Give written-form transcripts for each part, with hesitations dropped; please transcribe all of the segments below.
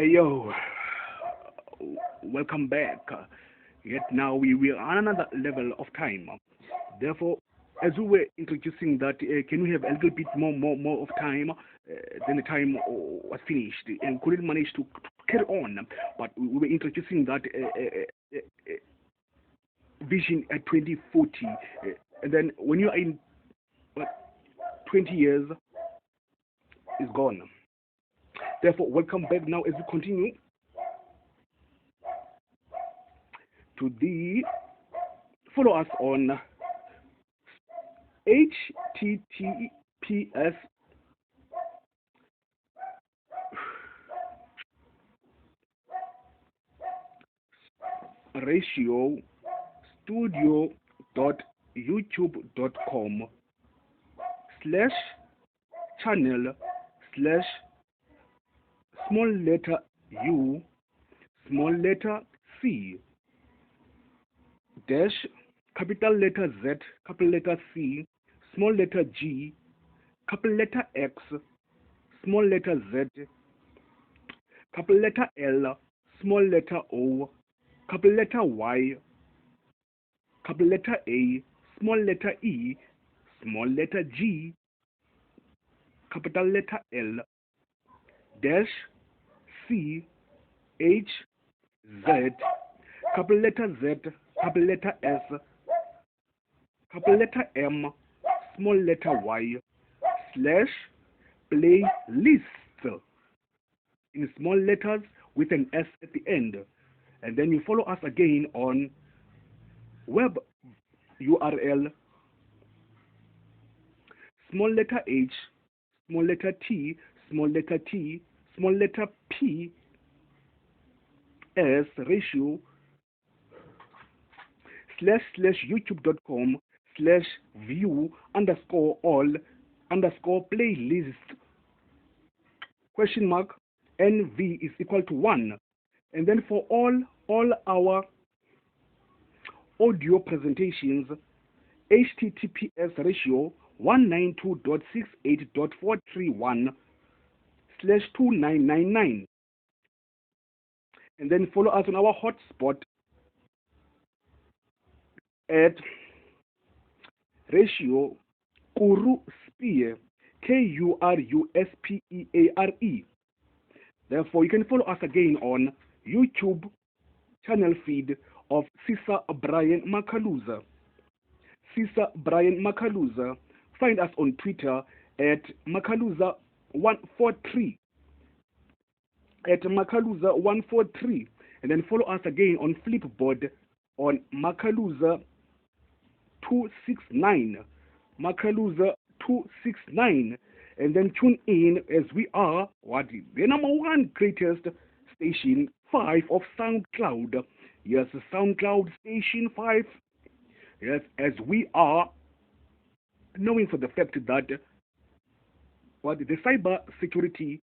Hey yo, welcome back. Yet now we are on another level of time. Therefore, as we were introducing that, can we have a little bit more of time? Then the time was finished and couldn't manage to carry on. But we were introducing that vision at 2040, and then when you are in 20 years, is gone. Therefore, welcome back now as we continue to the follow us on https ratio studio.youtube.com/channel/small letter u small letter c dash capital letter Z, capital letter C, small letter G, capital letter X, small letter Z, capital letter L, small letter O, capital letter Y, capital letter A, small letter E, small letter G, capital letter L, dash C, H, Z, capital letter Z, capital letter S, capital letter M, small letter Y, slash playlist in small letters with an S at the end. And then you follow us again on web URL small letter H, small letter T, small letter T, small letter P, S ratio // youtube.com/view_all_playlist (NV is equal to 1). And then for all our audio presentations, https ratio 192.68.431/2999. And then follow us on our hotspot at ratio KURUSPEARE, KURUSPEARE. Therefore, you can follow us again on YouTube channel feed of Sisa Brian Makaluza. Sisa Brian Makaluza. Find us on Twitter at Makaluza143. At Makaluza143. And then follow us again on Flipboard on Makaluza269. Makaluza269. And then tune in as we are the #1 greatest station 5 of SoundCloud. Yes, SoundCloud station 5. Yes, as we are knowing for the fact that the cyber security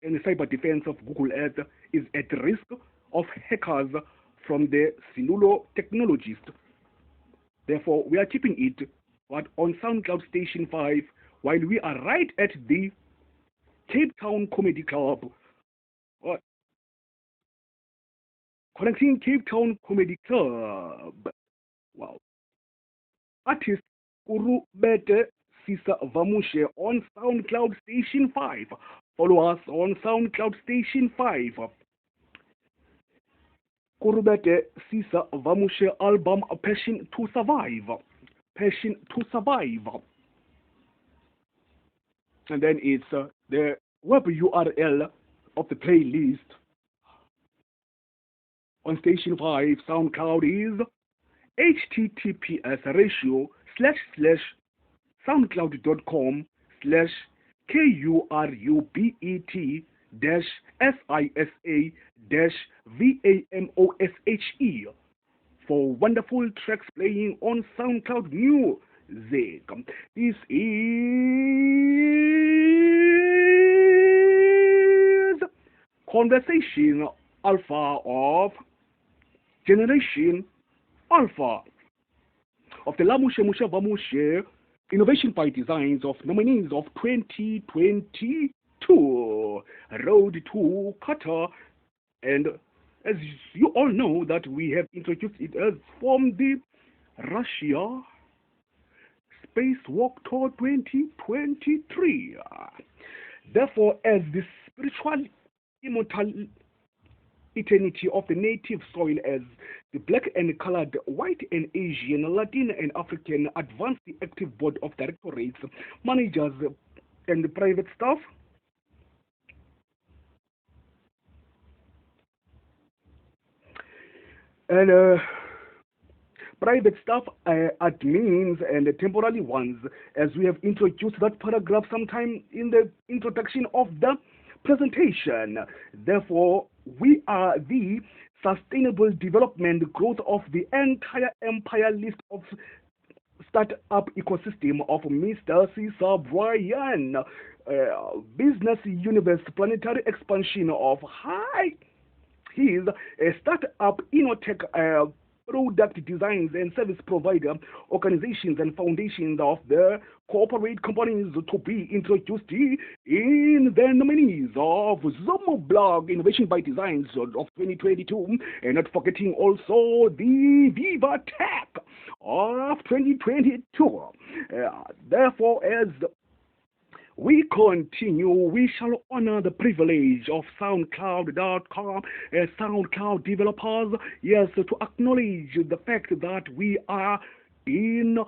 and the cyber defense of Google Earth is at risk of hackers from the Sinulo technologist. Therefore, we are keeping it on SoundCloud Station 5 while we are right at the Cape Town Comedy Club. Connecting Cape Town Comedy Club. Wow. Artist Kurubete Sisa Vamushe on SoundCloud Station 5. Follow us on SoundCloud Station 5. Kurubete Sisa Vamushe album Passion to Survive. Passion to Survive. And then it's the web URL of the playlist on Station 5 SoundCloud is https ratio / soundcloud.com/KURUBET-SISA-VAMOSHE for wonderful tracks playing on SoundCloud music. This is Conversation Alpha of Generation Alpha of the Lamushe Mushe Vamushe Innovation by Designs of Nominees of 2022. Road to Qatar And as you all know that we have introduced it as from the Russia Spacewalk Tour 2023. Therefore, as the spiritual immortal eternity of the native soil, as the black and colored, white and Asian, Latin and African, advanced the active board of directorates, managers, and the private staff, and private staff, admins, and temporary ones, as we have introduced that paragraph sometime in the introduction of the presentation. Therefore, we are the sustainable development growth of the entire empire list of startup ecosystem of Mr. Cesar Bryan, business universe, planetary expansion of high his startup Innotech product designs and service provider organizations and foundations of the corporate companies to be introduced in the nominees of Zoom Blog Innovation by Designs of 2022, and not forgetting also the VivaTech of 2022. Therefore, as we continue, we shall honor the privilege of SoundCloud.com, SoundCloud developers, yes, to acknowledge the fact that we are in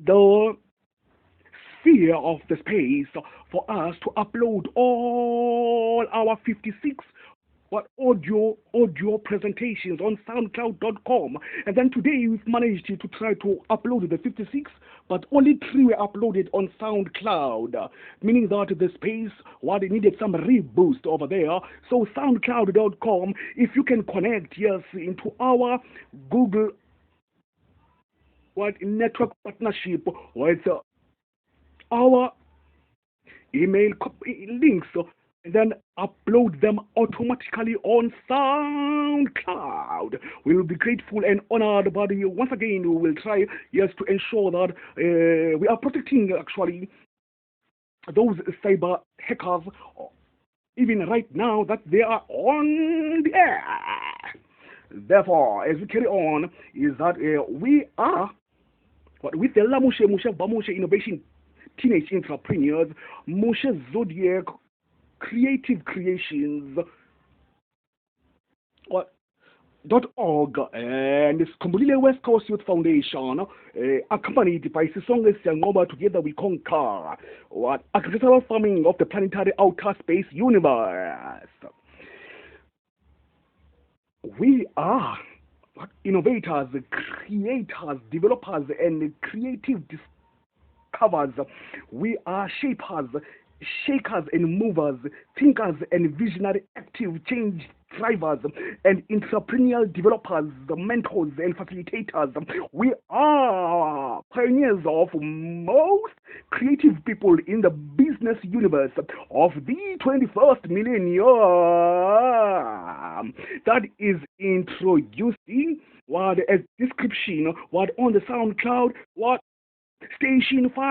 the sphere of the space for us to upload all our 56 audio presentations on SoundCloud.com, and then today we've managed to try to upload the 56, but only 3 were uploaded on SoundCloud, meaning that the space needed some reboost over there. So SoundCloud.com, if you can connect, yes, into our Google network partnership with our email links, and then upload them automatically on SoundCloud. We will be grateful and honored, but once again, we will try, yes, to ensure that we are protecting actually those cyber hackers, even right now that they are on the air. Therefore, as we carry on, is that we are with the Mushe Innovation Teenage Entrepreneurs, Mushe Zodiac Creative Creations .org and Skumbulile West Coast Youth Foundation, accompanied by Sisonge Siangoba, Together We Conquer, agricultural farming of the planetary outer space universe. We are innovators, creators, developers, and creative discoverers. We are shapers, shakers and movers, thinkers and visionary active change drivers, and entrepreneurial developers, mentors and facilitators. We are pioneers of most creative people in the business universe of the 21st millennium. That is introducing as description on the SoundCloud Station 5.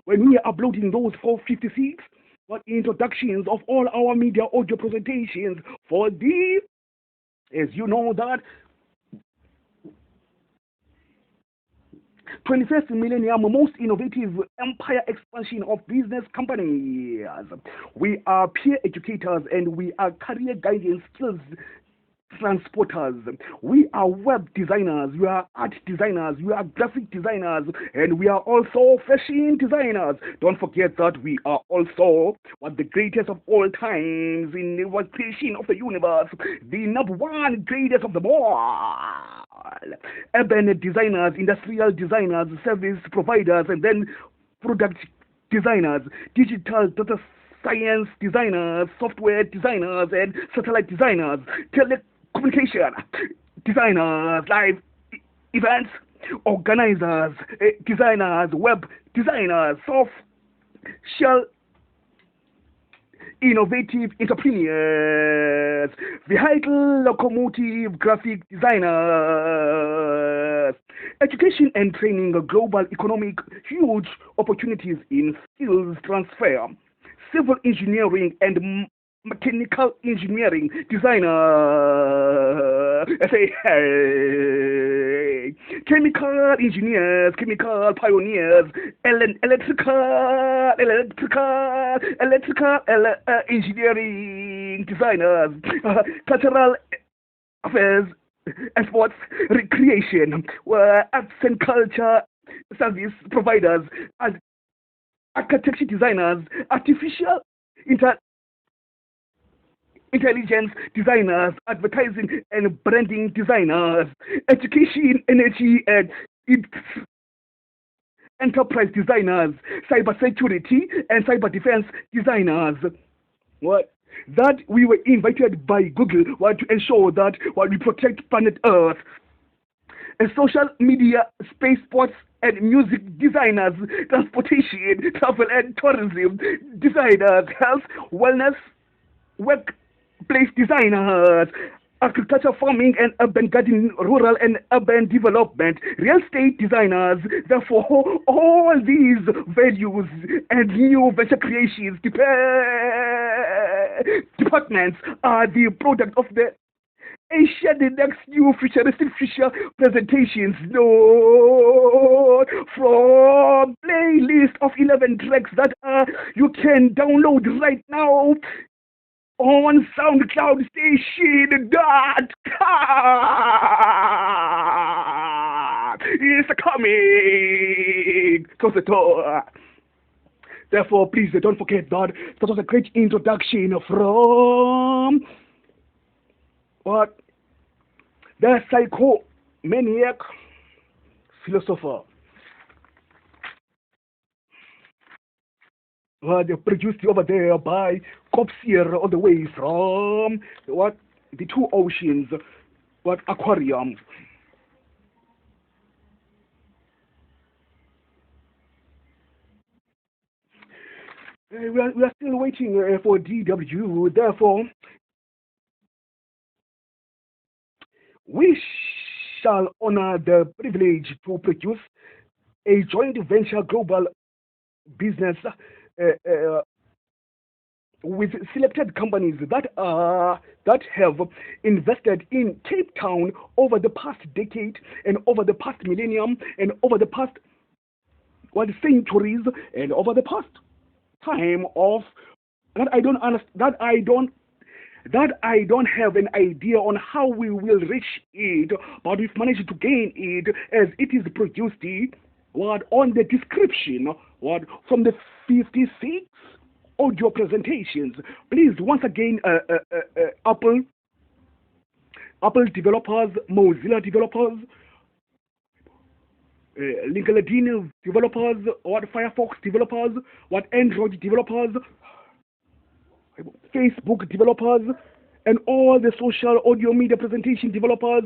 When we are uploading those 456 introductions of all our media audio presentations for the, as you know, that 21st millennium most innovative empire expansion of business companies. We are peer educators and we are career guidance skills transporters. We are web designers, we are art designers, we are graphic designers, and we are also fashion designers. Don't forget that we are also the greatest of all times in the creation of the universe, the #1 greatest of them all. Urban designers, industrial designers, service providers, and then product designers, digital data science designers, software designers, and satellite designers, telecommunication designers, live events organizers, designers, web designers, social innovative entrepreneurs, vehicle locomotive graphic designers, education and training, global economic huge opportunities in skills transfer, civil engineering and mechanical engineering designer, say, hey, chemical engineers, chemical pioneers, electrical engineering designers, cultural affairs and sports, recreation, arts and culture service providers, and architecture designers, artificial intelligence designers, advertising and branding designers, education, energy, and enterprise designers, cybersecurity and cyber defense designers. What? That we were invited by Google to ensure that we protect planet Earth. And social media, space sports and music designers, transportation, travel and tourism designers, health, wellness, workplace designers, agriculture, farming and urban gardening, rural and urban development, real estate designers. Therefore, all these values and new venture creations departments are the product of the Asia, the next new futuristic future presentations. Note from playlist of 11 tracks that you can download right now on SoundCloudStation.com. It's coming to the door. Therefore, please don't forget that was a great introduction from what? The psychomaniac philosopher. They're produced over there by Copsier all the way from what? The two oceans, what? Aquarium. We are still waiting for DW. Therefore, we shall honor the privilege to produce a joint venture global business with selected companies that have invested in Cape Town over the past decade and over the past millennium and over the past centuries and over the past time of that I don't understand, that I don't have an idea on how we will reach it, but we've managed to gain it as it is produced on the description from the 56 audio presentations. Please, once again, Apple developers, Mozilla developers, LinkedIn developers, Firefox developers, Android developers, Facebook developers, and all the social audio media presentation developers.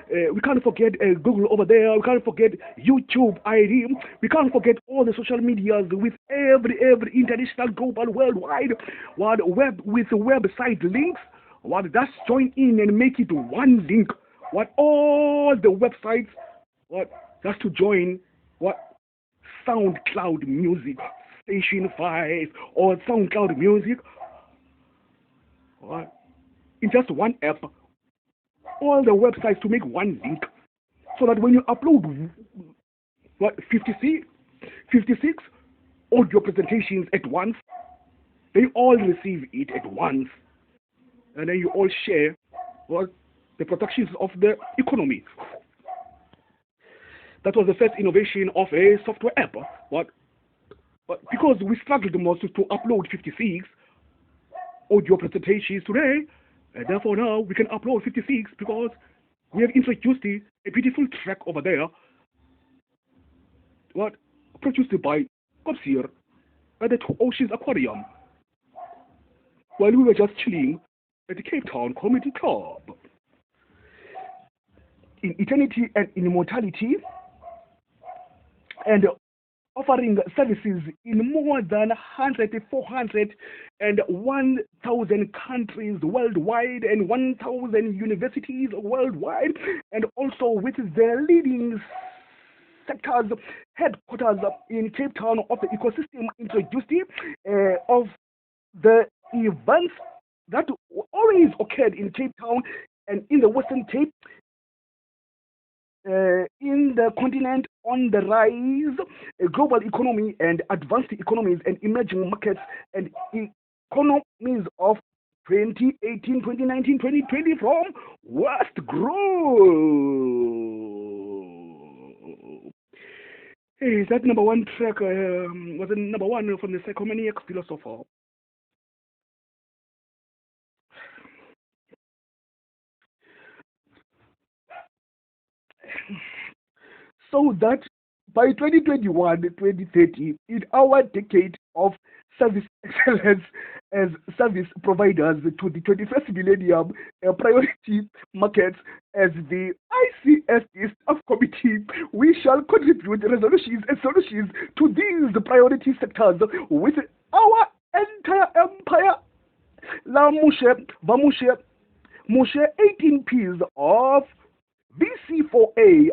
We can't forget Google over there. We can't forget YouTube ID. We can't forget all the social medias with every international, global, worldwide, with website links. Just join in and make it one link. All the websites. Just to join SoundCloud Music Station 5 or SoundCloud Music. In just one app, all the websites to make one link, so that when you upload 56 audio presentations at once, they all receive it at once, and then you all share the productions of the economy. That was the first innovation of a software app. Because we struggled most to upload 56 audio presentations today, and therefore now we can upload 56 because we have introduced a beautiful track over there, produced by Copsier at the Two Oceans Aquarium, while we were just chilling at the Cape Town Comedy Club. In eternity and in immortality, and offering services in more than 100, 400, and 1,000 countries worldwide and 1,000 universities worldwide, and also with the leading sectors headquarters in Cape Town of the ecosystem introduced of the events that always occurred in Cape Town and in the Western Cape, in the continent, on the rise, global economy and advanced economies and emerging markets and economies of 2018, 2019, 2020 from West Grove. Hey, that number one track was the number one from the Psychomaniac philosopher. So that by 2021, 2030, in our decade of service excellence as service providers to the 21st millennium priority markets, as the ICSD staff committee, we shall contribute resolutions and solutions to these priority sectors with our entire empire. La Mushe, Vamushe, Mushe 18 Ps of VC4A,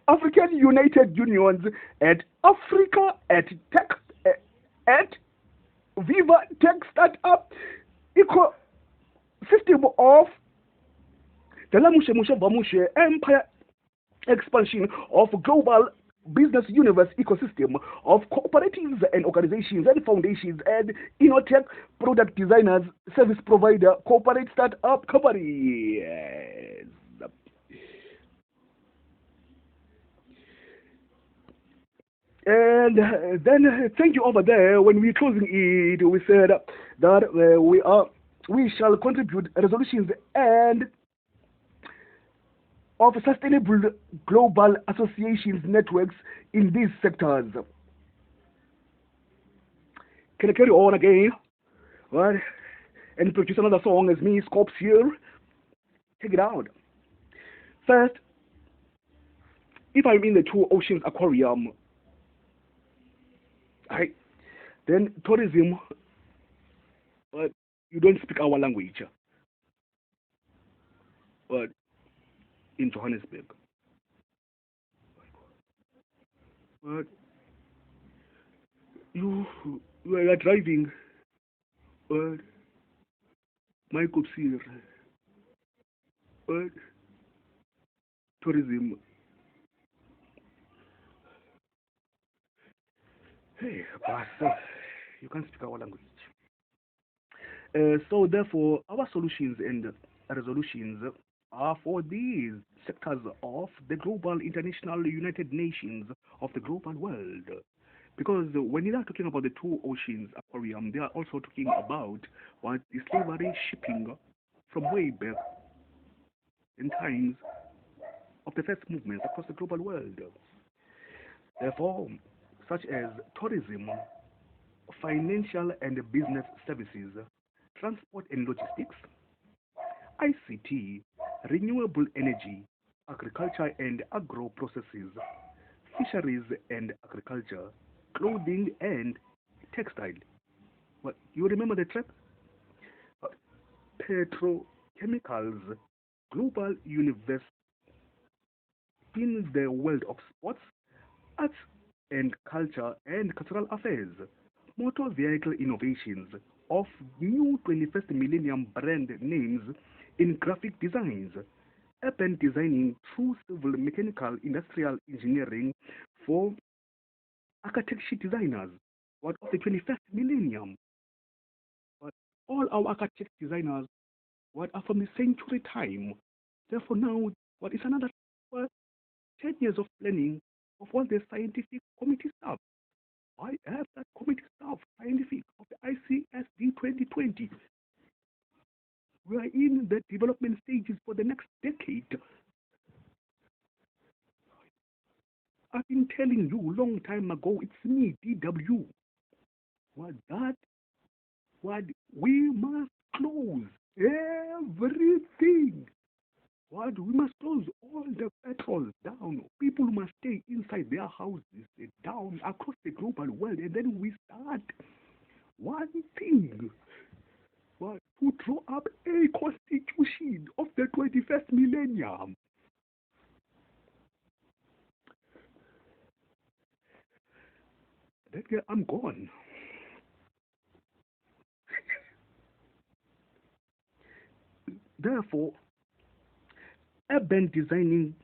African United Unions, and Africa at Tech, at VivaTech startup ecosystem of the Lamushe Mushe Vamushe empire expansion of global business universe ecosystem of cooperatives and organizations and foundations and InnoTech product designers, service provider, corporate startup companies. And then thank you over there. When we're closing it, we said that we shall contribute resolutions and of sustainable global associations networks in these sectors. Can I carry on again? What? And produce another song as me, Scopes here. Take it out. First, if I'm in the Two Oceans Aquarium, then tourism, but you don't speak our language. But in Johannesburg, but you are driving, but my cops here, but tourism. Hey, boss, you can't speak our language. So therefore, our solutions and resolutions are for these sectors of the global, international, United Nations of the global world. Because when they are talking about the Two Oceans Aquarium, they are also talking about what the slavery shipping from way back in times of the first movements across the global world. Therefore, such as tourism, financial and business services, transport and logistics, ICT, renewable energy, agriculture and agro processes, fisheries and agriculture, clothing and textile. What you remember the track? Petrochemicals, global universe in the world of sports, arts and culture and cultural affairs, motor vehicle innovations of new 21st millennium brand names in graphic designs, urban designing through civil mechanical industrial engineering for architecture designers, what of the 21st millennium. But all our architect designers what are from the century time. Therefore now what is another 10 years of planning of all the scientific committee staff. I have that committee staff, scientific, of the ICSD 2020. We are in the development stages for the next decade. I've been telling you long time ago, it's me, DW. What we must close everything. What we must close all the petrols down. People must stay inside their houses, down across the global world, and then we start one thing. What to draw up a constitution of the 21st millennium. That girl, I'm gone. Therefore, urban designing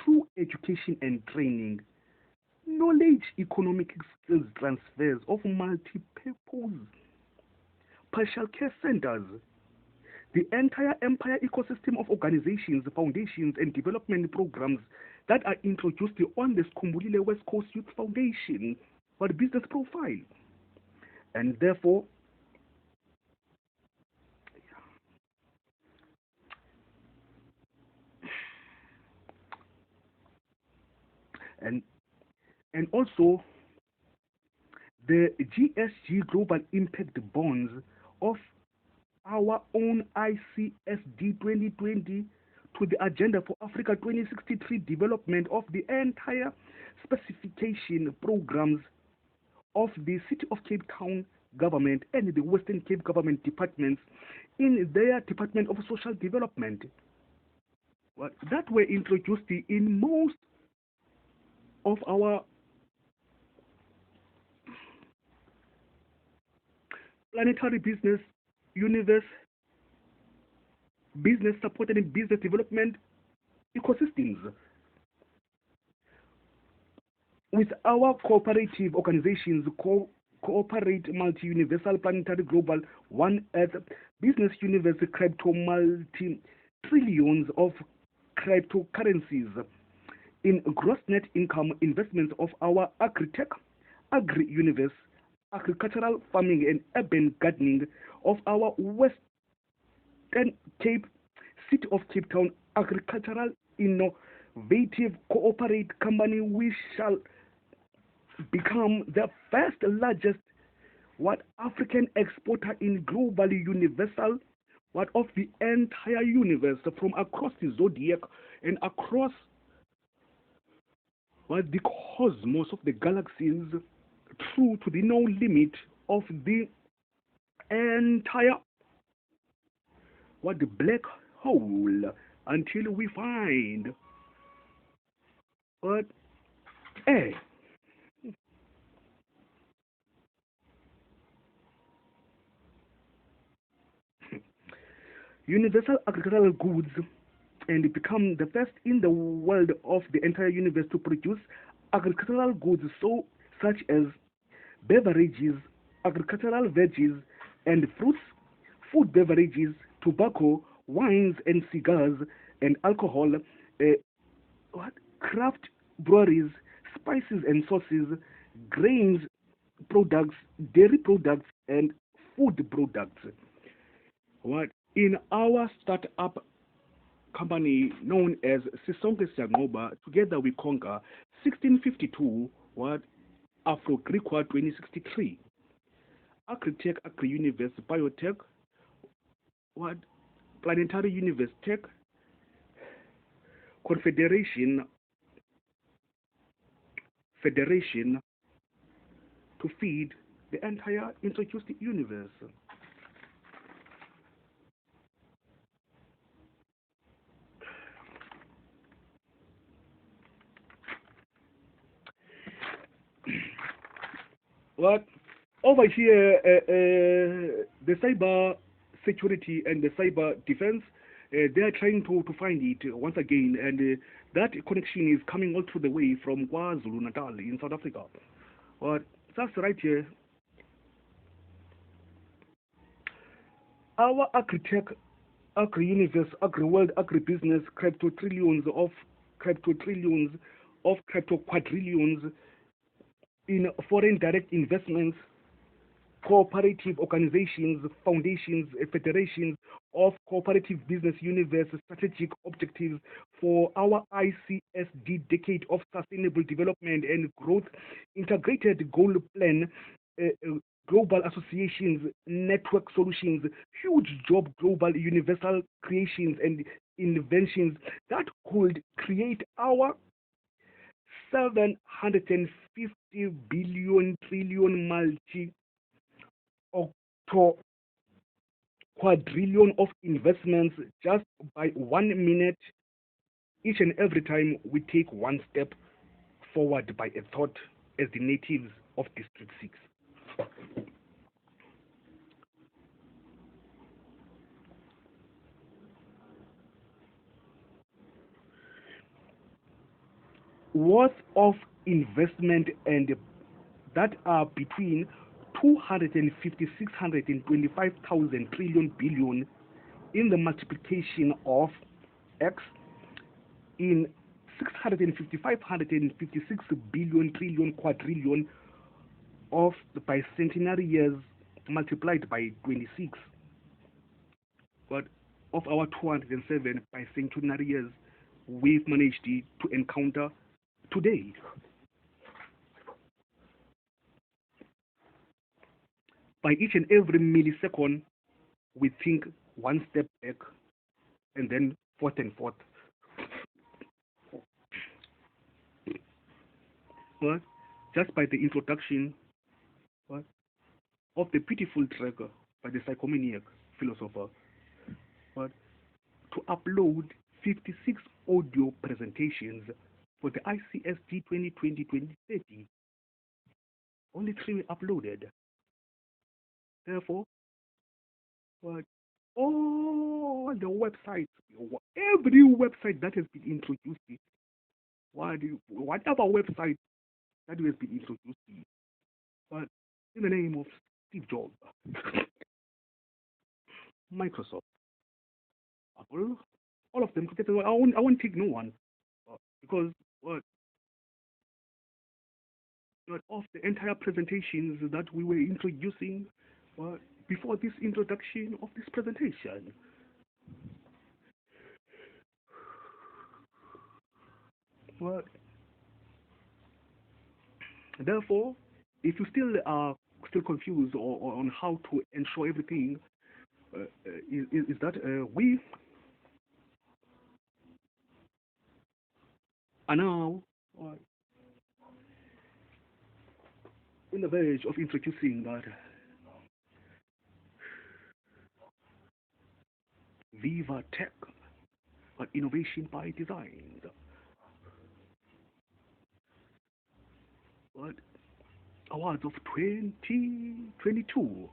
through education and training, knowledge economic skills transfers of multi-purpose partial care centers, the entire empire ecosystem of organizations, foundations, and development programs that are introduced on the Skumbulile West Coast Youth Foundation for the business profile. And therefore, and also the GSG Global Impact Bonds of our own ICSD 2020 to the Agenda for Africa 2063 development of the entire specification programs of the City of Cape Town government and the Western Cape government departments in their Department of Social Development. That were introduced in most of our planetary business universe, business supported and business development ecosystems. With our cooperative organizations, cooperate multi-universal planetary global one Earth business universe crypto multi-trillions of cryptocurrencies in gross net income investments of our agri-tech, agri-universe, agricultural farming and urban gardening of our Western Cape, City of Cape Town agricultural innovative cooperate company, we shall become the first largest African exporter in global universal of the entire universe from across the zodiac and across the cosmos of the galaxies through to the no limit of the entire the black hole until we find air. Universal agricultural goods and become the first in the world of the entire universe to produce agricultural goods such as beverages, agricultural veggies and fruits, food beverages, tobacco, wines and cigars and alcohol, craft breweries, spices and sauces, grains products, dairy products and food products. In our startup company known as Sisonke Siyanqoba, Together We Conquer, 1652, Afro-Greek 2063, Agri-Tech, Agri-Universe, Biotech, Planetary Universe Tech, Confederation, Federation to feed the entire introduced universe. Over here, the cyber security and the cyber defense, they are trying to find it once again, and that connection is coming all through the way from KwaZulu-Natal in South Africa. That's right here. Our agri-tech, agri-universe, agri-world, agri-business, crypto trillions of crypto quadrillions in foreign direct investments, cooperative organizations, foundations, federations of cooperative business universe strategic objectives for our ICSD decade of sustainable development and growth, integrated goal plan, global associations, network solutions, huge job global universal creations and inventions that could create our 750 billion trillion multi octo quadrillion of investments just by 1 minute each and every time we take one step forward by a thought as the natives of District 6. worth of investment, and that are between 250 625,000 trillion billion in the multiplication of x in 650 556 billion trillion quadrillion of the bicentenary years multiplied by 26. But of our 207 bicentenary years, we've managed to encounter today. By each and every millisecond, we think one step back and then forth and forth. But just by the introduction of the beautiful track by the psychomaniac philosopher, but to upload 56 audio presentations for the ICSD 2020-2030, only 3 were uploaded. Therefore, but all the websites, every website that has been introduced, whatever website that has been introduced, but in the name of Steve Jobs, Microsoft, Apple, all of them together, I won't take no one, because of the entire presentations that we were introducing before this introduction of this presentation. But therefore, if you still are still confused on how to ensure everything, is that we are now in the verge of introducing that VivaTech, innovation by design. But awards of 2022.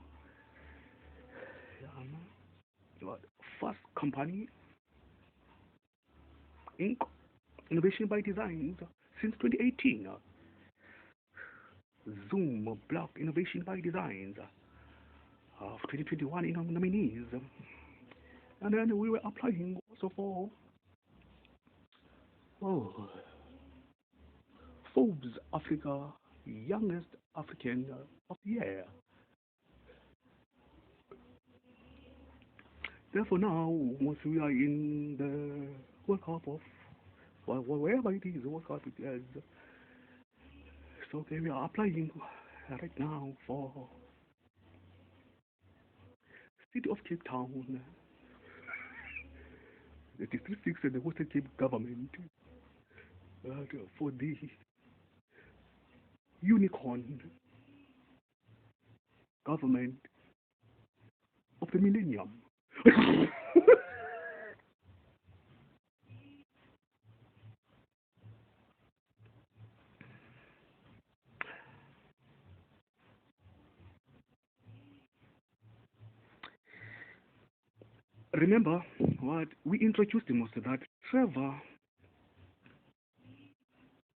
First company, Inc. Innovation by design since 2018. Zoom Block Innovation by Design of 2021 in nominees. And then we were applying also for Forbes Africa Youngest African of the Year. Therefore now, once we are in the World Cup of wherever it is, World Cup it is, so okay, we are applying right now for City of Cape Town, the District 6 and the Western Cape government for the unicorn government of the millennium. Remember what we introduced him was that Trevor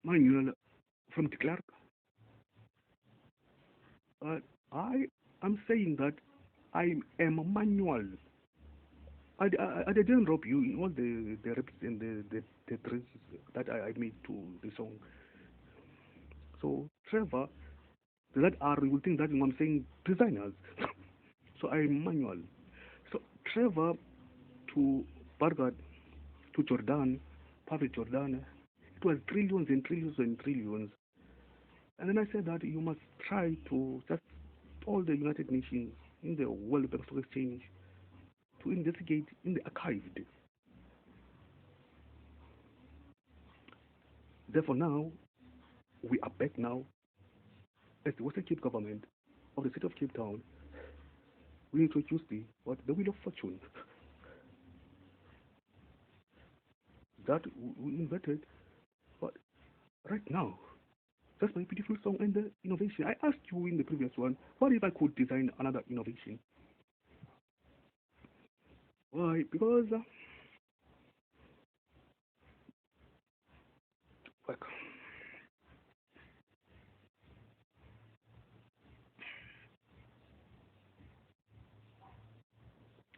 Manuel from de Klerk. I am saying that I am a manual. I didn't rob you in all the reps and the tricks that I made to the song. So Trevor, that are you will think that I'm saying designers. So I'm manual. So Trevor to Bargad to Jordan, Public Jordan, it was trillions and trillions and trillions. And then I said that you must try to just all the United Nations in the World Bank Stock Exchange to investigate in the archived. Therefore now, we are back now as the Western Cape government of the city of Cape Town. We introduced the Wheel of Fortune. That we invented, but right now, that's my beautiful song and the innovation. I asked you in the previous one, what if I could design another innovation? Why? Because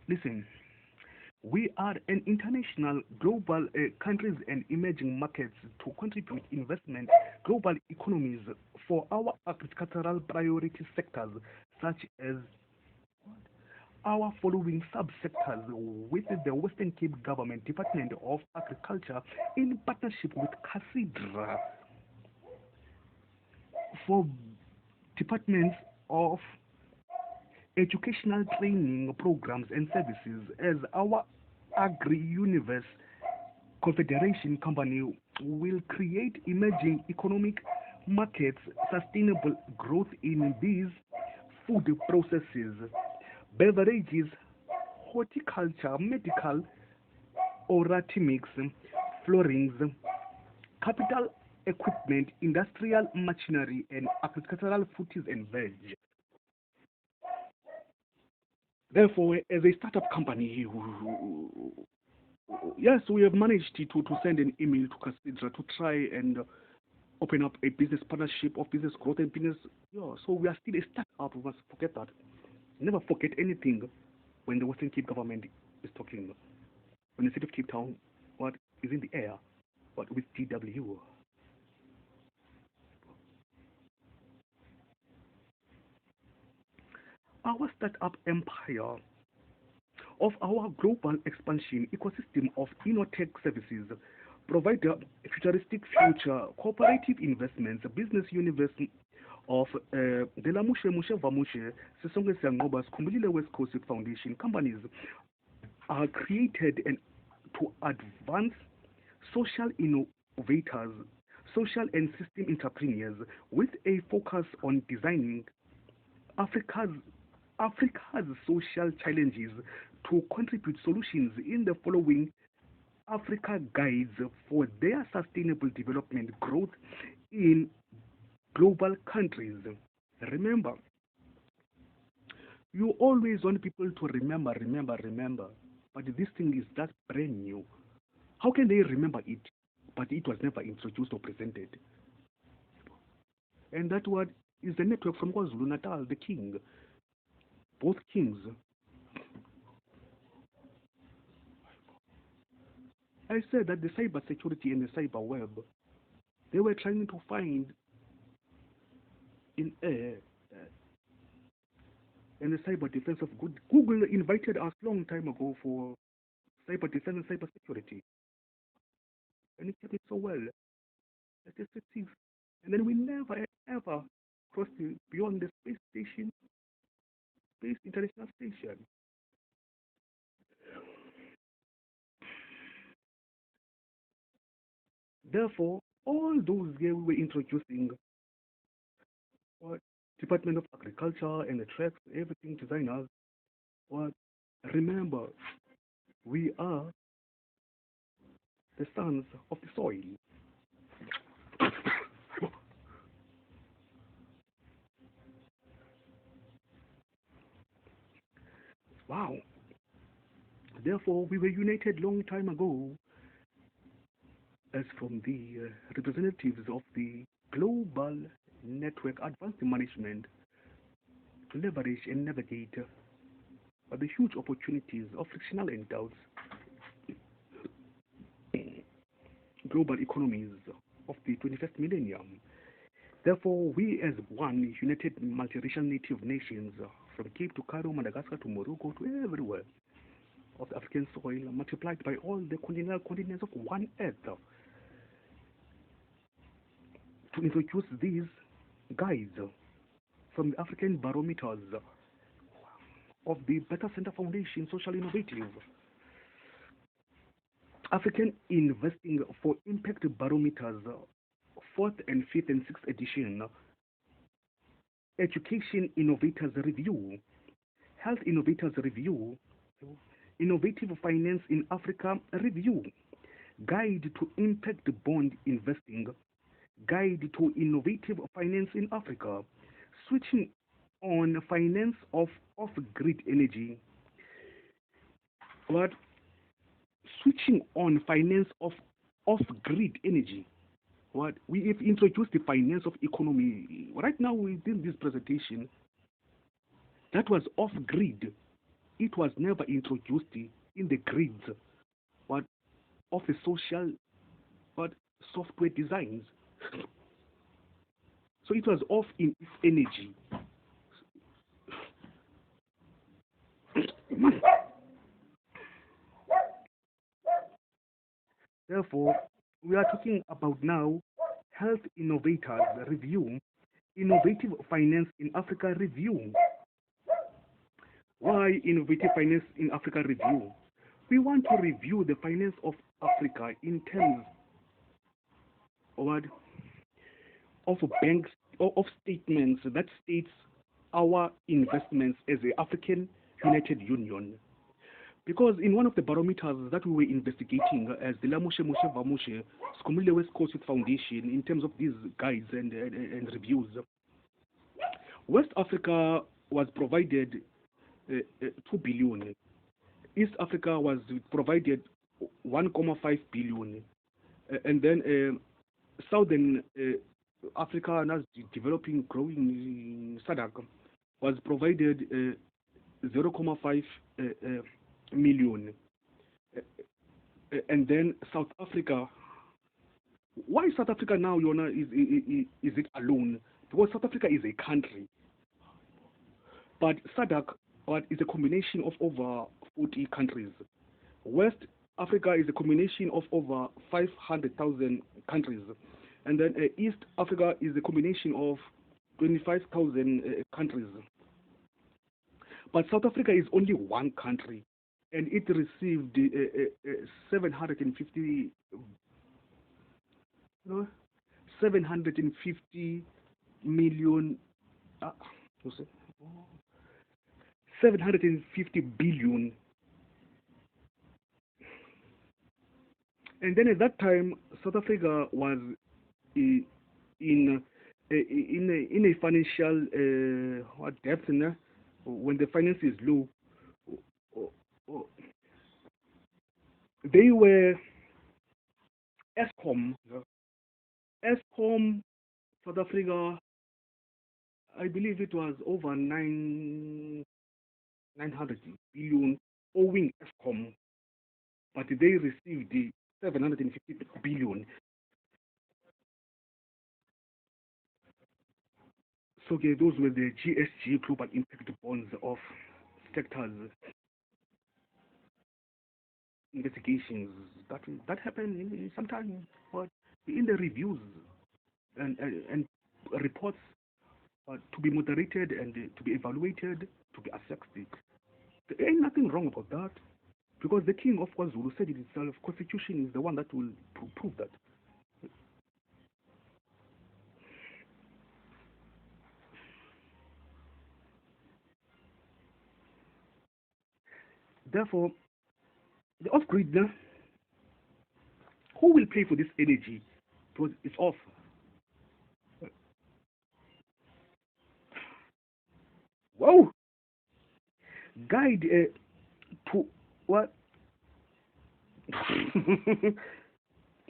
Listen, we are an international global countries and emerging markets to contribute investment global economies for our agricultural priority sectors such as our following subsectors with the Western Cape Government Department of Agriculture in partnership with CASIDRA for departments of educational training programs and services as our Agri-Universe Confederation company will create emerging economic markets, sustainable growth in these food processes, beverages, horticulture, medical, oratics, floorings, capital equipment, industrial machinery, and agricultural fruits and veg. Therefore, as a startup company, yes, we have managed to send an email to Casidra to try and open up a business partnership of business growth and business. Yeah, so we are still a startup. We must forget that. Never forget anything when the Western Cape government is talking. When the city of Cape Town, what is in the air, what with TW. Our startup empire of our global expansion ecosystem of InnoTech services provide a futuristic future cooperative investments business universe of the Lamushe Mushe Vamushe Sisonge Siangoba Skumbulile West Coast Foundation companies are created and to advance social innovators, social and system entrepreneurs with a focus on designing Africa's social challenges to contribute solutions in the following Africa guides for their sustainable development growth in global countries. Remember, you always want people to remember, but this thing is just brand new. How can they remember it, but it was never introduced or presented? And that word is the network from KwaZulu Natal, the king. Both kings. I said that the cyber security and the cyber web, they were trying to find in air and the cyber defense of good. Google invited us long time ago for cyber defense and cyber security, and it kept it so well. That is it. And then we never ever crossed beyond the space station, space international station. Therefore, all those here we were introducing what Department of Agriculture and the tracks, everything designers, what remember we are the sons of the soil. Wow. Therefore, we were united long time ago as from the representatives of the global network advanced management to leverage and navigate the huge opportunities of frictional and doubts global economies of the 21st millennium. Therefore, we as one united multiracial native nations from Cape to Cairo, Madagascar to Morocco to everywhere of the African soil multiplied by all the continents of one earth to introduce these guides from the African barometers of the Better Center Foundation Social Innovative African Investing for Impact Barometers 4th and 5th and 6th edition, Education Innovators Review, Health Innovators Review, Innovative Finance in Africa Review, Guide to Impact Bond Investing, Guide to Innovative Finance in Africa, Switching on Finance of Off-Grid Energy, what? Switching on Finance of Off-Grid Energy. What? We have introduced the finance of economy. Right now within this presentation, that was off-grid it was never introduced in the grids what of the social what software designs. So it was off in its energy. Therefore, we are talking about now Health Innovators Review, Innovative Finance in Africa Review. Why Innovative Finance in Africa Review? We want to review the finance of Africa in terms of banks or of statements that states our investments as the African United Union. Because in one of the barometers that we were investigating as the Lamoshe Moshe Vamoshe Skomule West Coast Youth Foundation in terms of these guides and reviews, West Africa was provided 2 billion. East Africa was provided 1.5 billion. And then Southern Africa, and as developing, growing SADC, was provided 0.5 million. And then South Africa, why South Africa now, Yona, is it alone? Because South Africa is a country. But SADC is a combination of over 40 countries. West Africa is a combination of over 500,000 countries. And then East Africa is a combination of 25,000 countries. But South Africa is only one country, and it received 750 million, 750 billion. And then at that time, South Africa was in a financial depth, when the finance is low. They were ESCOM, South Africa. I believe it was over 900 billion owing ESCOM, but they received the 750 billion. So okay, those were the GSG global impact bonds of sectors investigations that happened in sometime, but in the reviews and reports to be moderated and to be evaluated, to be assessed. There ain't nothing wrong about that, because the King of KwaZulu said it himself. Constitution is the one that will prove that. Therefore, the off-grid, who will pay for this energy? Because it's off. Wow! Guide to what?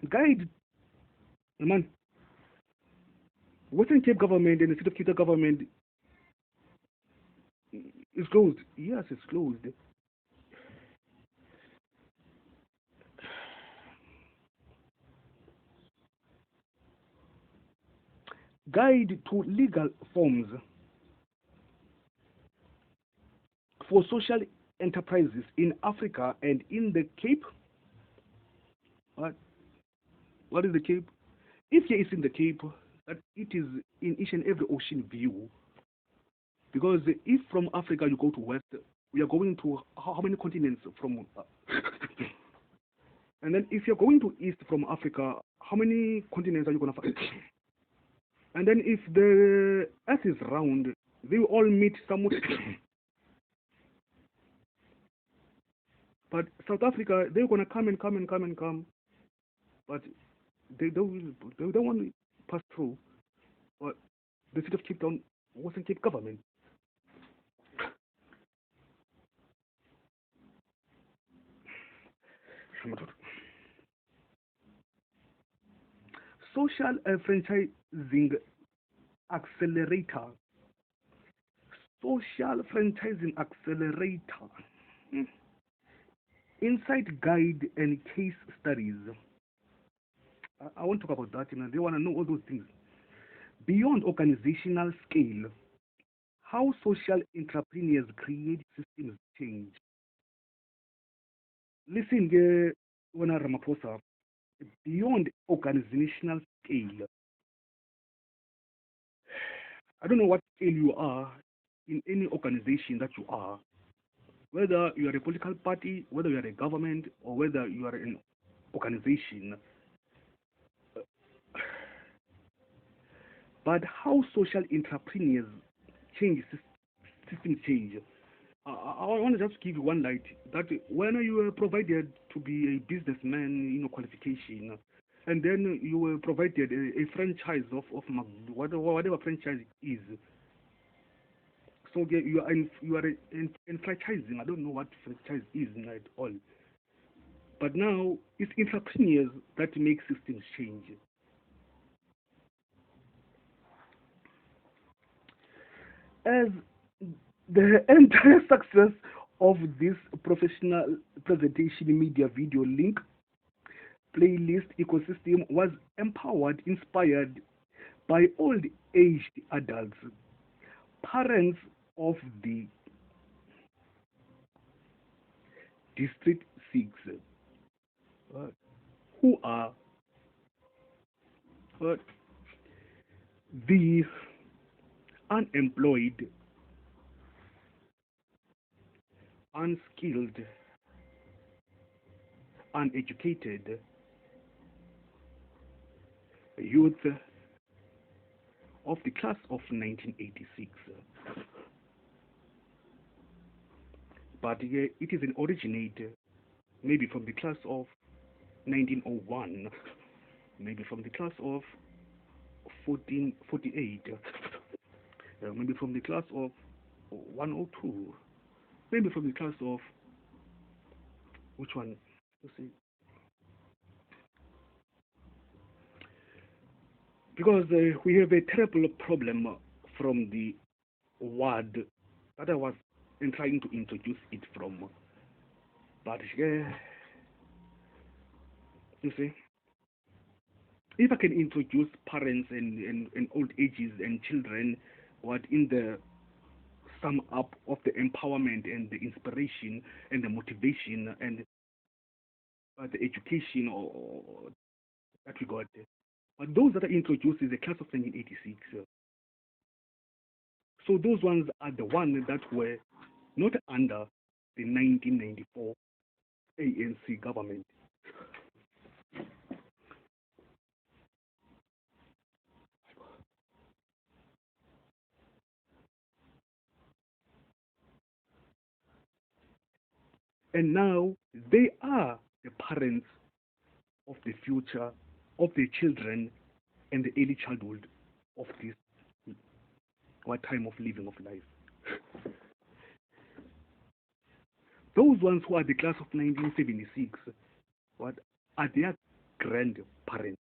Guide, man. Western Cape government and the State of Cape government is closed. Yes, it's closed. Guide to legal forms for social enterprises in Africa and in the Cape. What is the Cape? If here is in the Cape, that it is in each and every ocean view. Because if from Africa you go to West, we are going to how many continents from? And then if you're going to East from Africa, how many continents are you going to find? And then if the Earth is round, they will all meet somewhere. But South Africa, they're going to come and come and come and come. But they don't want to pass through. But the State of Cape Town wasn't Cape government. Social franchising accelerator. Social franchising accelerator. Insight guide and case studies. I want to talk about that. They want to know all those things. Beyond organizational scale, how social entrepreneurs create systems change. Listen, Wana Ramaphosa, beyond organizational scale, I don't know what scale you are in any organization that you are, whether you are a political party, whether you are a government, or whether you are an organization. But how social entrepreneurs change system change. I want to just give you one light that when you were provided to be a businessman, qualification, and then you were provided a franchise of whatever franchise is. So you are in franchising. I don't know what franchise is at all. But now it's entrepreneurs that make systems change. As the entire success of this professional presentation media video link playlist ecosystem was empowered, inspired by old aged adults, parents of the District 6, who are the unemployed, unskilled, uneducated youth of the class of 1986. But it is an originator, maybe from the class of 1901, maybe from the class of 1448, maybe from the class of 102, maybe from the class of which one? Let's see. Because we have a terrible problem from the word that I was trying to introduce it from. But you see, if I can introduce parents and old ages and children, what in the sum up of the empowerment and the inspiration and the motivation and the education or that we got. But those that are introduced is the class of 1986. So those ones are the ones that were not under the 1994 ANC government. And now they are the parents of the future, of the children, and the early childhood of this what time of living of life. Those ones who are the class of 1976, what are their grandparents.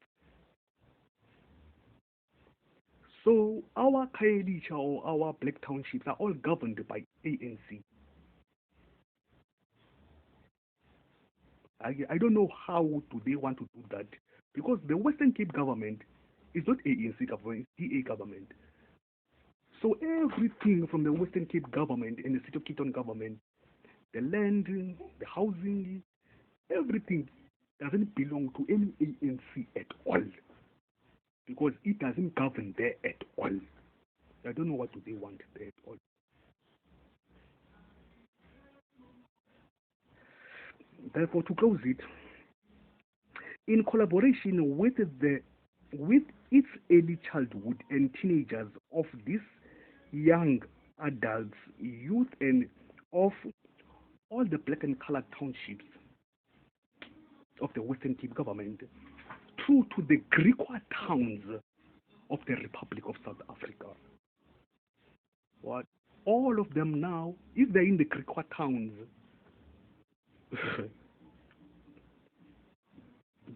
So our Khayelitsha or our black townships are all governed by ANC. I don't know how do they want to do that, because the Western Cape government is not ANC government, it's DA government. So everything from the Western Cape government and the City of Cape Town government, the land, the housing, everything doesn't belong to any ANC at all, because it doesn't govern there at all. I don't know what do they want there at all. Therefore, to close it, in collaboration with its early childhood and teenagers of these young adults, youth, and of all the black and colored townships of the Western Cape government, through to the Griqua towns of the Republic of South Africa. What? All of them now, if they're in the Griqua towns,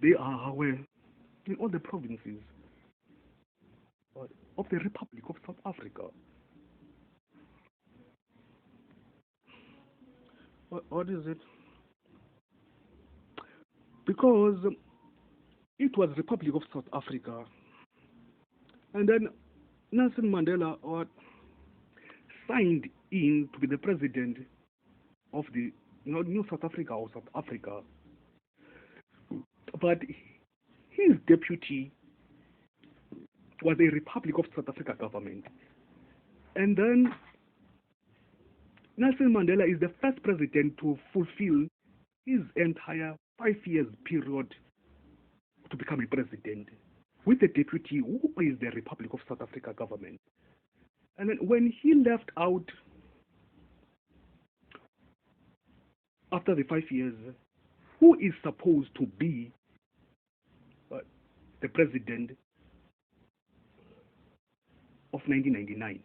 they are where in all the provinces of the Republic of South Africa. what is it? Because it was Republic of South Africa, and then Nelson Mandela signed in to be the president of the New South Africa or South Africa, but his deputy was a Republic of South Africa government, and then Nelson Mandela is the first president to fulfill his entire 5 years period to become a president with a deputy who is the Republic of South Africa government. And then when he left out after the 5 years, who is supposed to be the president of 1999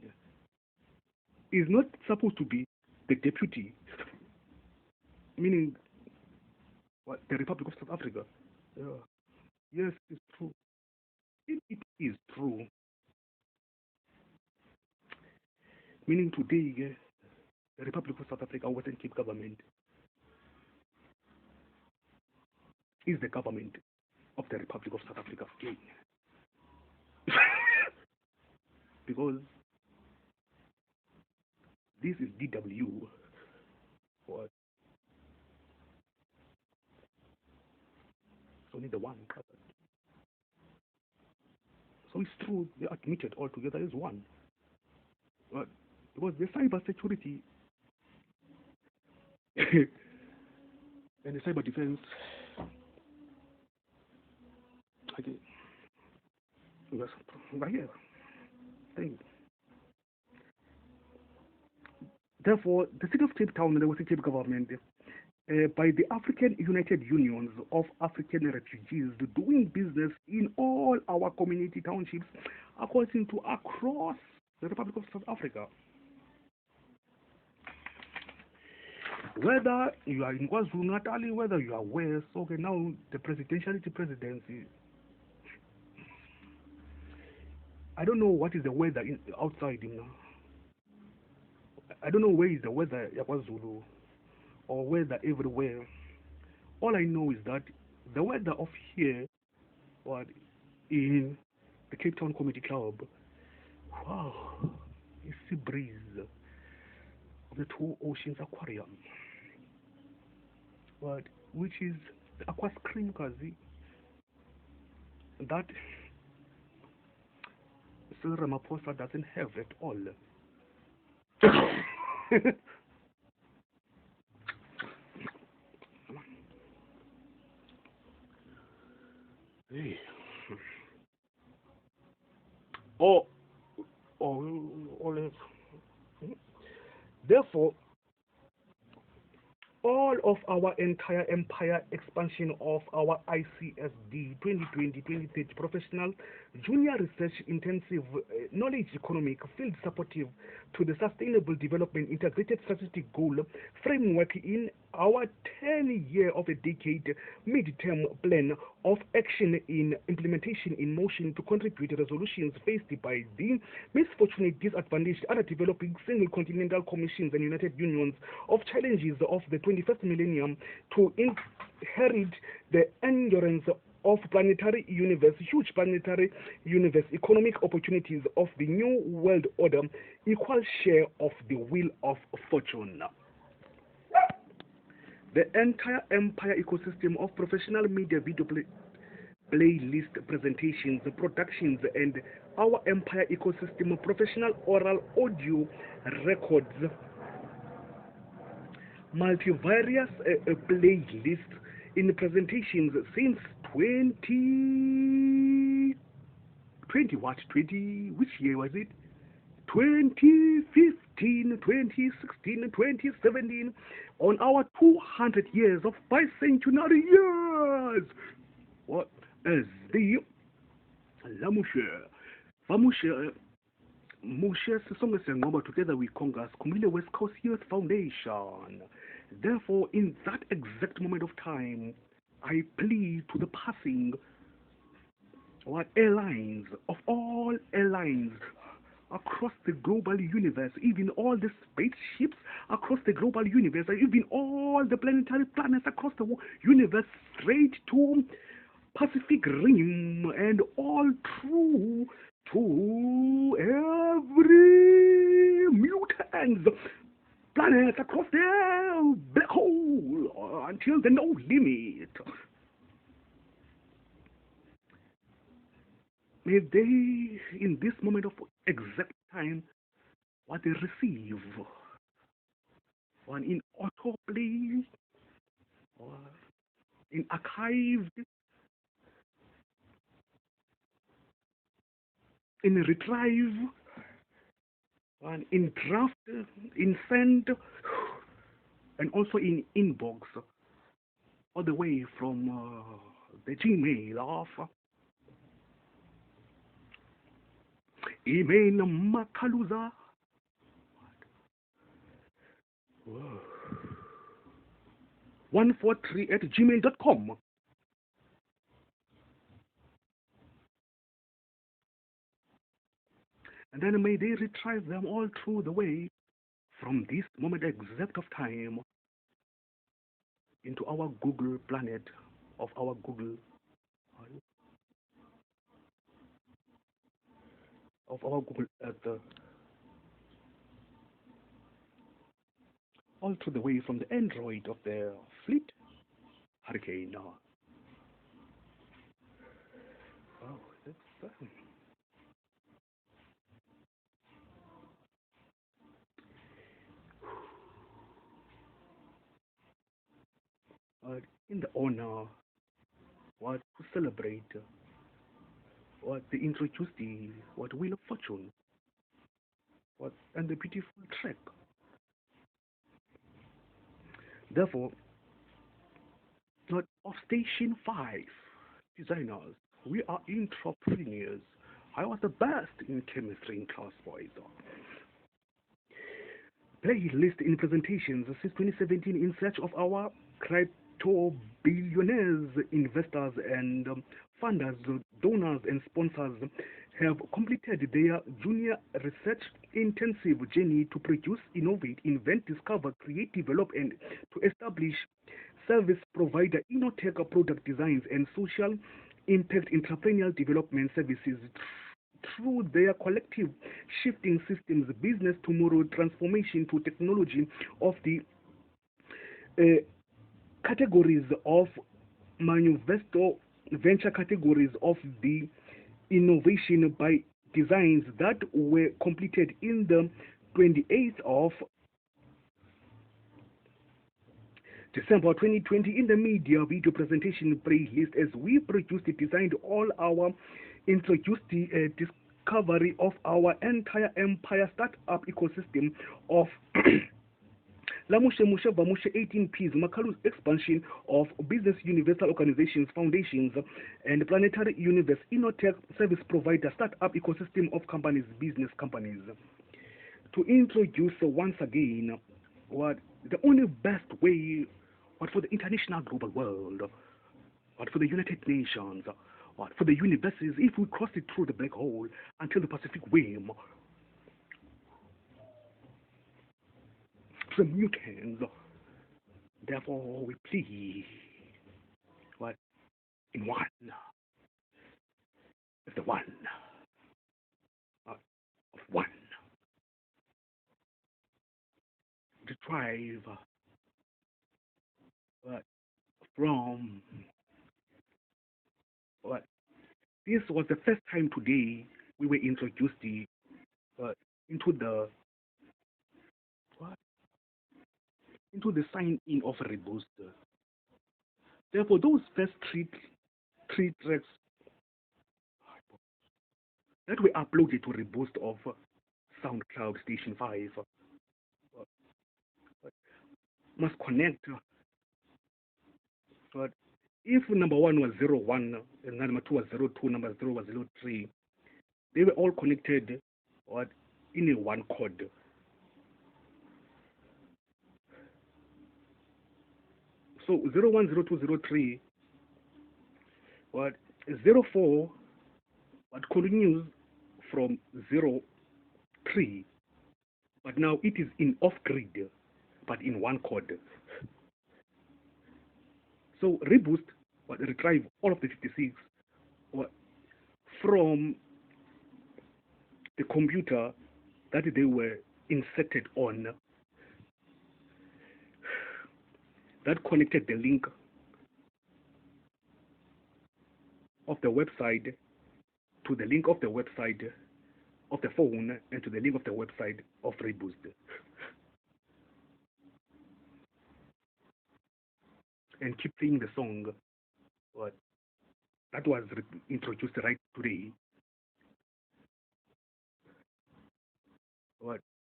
is not supposed to be the deputy, meaning the Republic of South Africa. Yes, it's true. It is true. Meaning today, the Republic of South Africa, Western Cape government, is the government of the Republic of South Africa again. Because this is DW. What? It's only the one. So it's true, they admitted all together as one. But because the cyber security and the cyber defense, okay, yes, right here. Thank you. Therefore, the city of Cape Town and the Western Cape government, by the African United Unions of African Refugees, doing business in all our community townships, according to across the Republic of South Africa. Whether you are in KwaZulu-Natal, whether you are West, okay, now the presidentiality presidency, I don't know what is the weather outside, I don't know where is the weather in KwaZulu or weather everywhere. All I know is that the weather of here, in the Cape Town Comedy Club, wow, it's the breeze of the Two Oceans Aquarium, which is the aqua screen kazi that Cyril Ramaphosa doesn't have at all. Hey. Therefore, all of our entire empire expansion of our ICSD 2020-2030 professional, junior research intensive, knowledge economic, field supportive to the sustainable development integrated strategic goal framework in our 10-year of a decade mid-term plan of action in implementation in motion to contribute to resolutions faced by the misfortunate, disadvantaged, underdeveloping single continental commissions and United Unions of challenges of the 21st millennium to inherit the endurance of planetary universe, huge planetary universe, economic opportunities of the new world order, equal share of the wheel of fortune. The entire empire ecosystem of professional media video playlist presentations, productions, and our empire ecosystem of professional oral audio records, multivarious playlists in presentations since 20 which year was it? 2015, 2016, 2017, on our 200 years of bicentenary years. What is the Lamushe? Vamushe Mushe Sisonga Sengoba together with Congress, Kumile West Coast Youth Foundation. Therefore, in that exact moment of time, I plead to the passing airlines of all airlines across the global universe, even all the spaceships across the global universe, even all the planetary planets across the universe, straight to Pacific Rim, and all through to every mutant planet across the black hole until the no limit. May they, in this moment of exact time, what they receive, one in autoplay, or in archived, in retrieve, one in draft, in send, and also in inbox, all the way from the Gmail of email Makaluza 143@gmail.com. And then may they retrieve them all through the way from this moment exact of time into our Google planet of our Google Earth, all through the way from the Android of the fleet Hurricane. Oh, that's in the honor what to celebrate what they introduce the what Wheel of Fortune what and the beautiful track. Therefore, not of Station 5 designers, we are entrepreneurs. I was the best in chemistry in class, boys. Playlist in presentations since 2017 in search of our crypto billionaires, investors, and funders, donors, and sponsors have completed their junior research intensive journey to produce, innovate, invent, discover, create, develop, and to establish service provider Innotech product designs and social impact entrepreneurial development services through their collective shifting systems business tomorrow transformation to technology of the categories of manifesto venture categories of the innovation by designs that were completed in the 28th of December 2020 in the media video presentation playlist as we produced designed all our introduced the discovery of our entire empire startup ecosystem of Lamushe Mushe Vamushe 18Ps, Makalu's expansion of business universal organizations, foundations, and planetary universe, Innotech service provider, startup ecosystem of companies, business companies. To introduce once again what the only best way, what for the international global world, what for the United Nations, what for the universes, if we cross it through the black hole until the Pacific Rim, the mutants. Therefore, we plead what in one is the one of one to drive from what this was the first time today we were introduced into the what into the sign in of Reboost. Therefore, those first three tracks that were uploaded to Reboost of SoundCloud Station 5 must connect. But if number 1 was 01 and number 2 was 02, number 0 was 03, they were all connected in a one code. So 01, 02, 03, 04 continues from 0 tree, but now it is in off-grid, but in one code. So reboost will retrieve all of the 56 from the computer that they were inserted on, that connected the link of the website to the link of the website of the phone and to the link of the website of Reboost. And keep playing the song that was introduced right today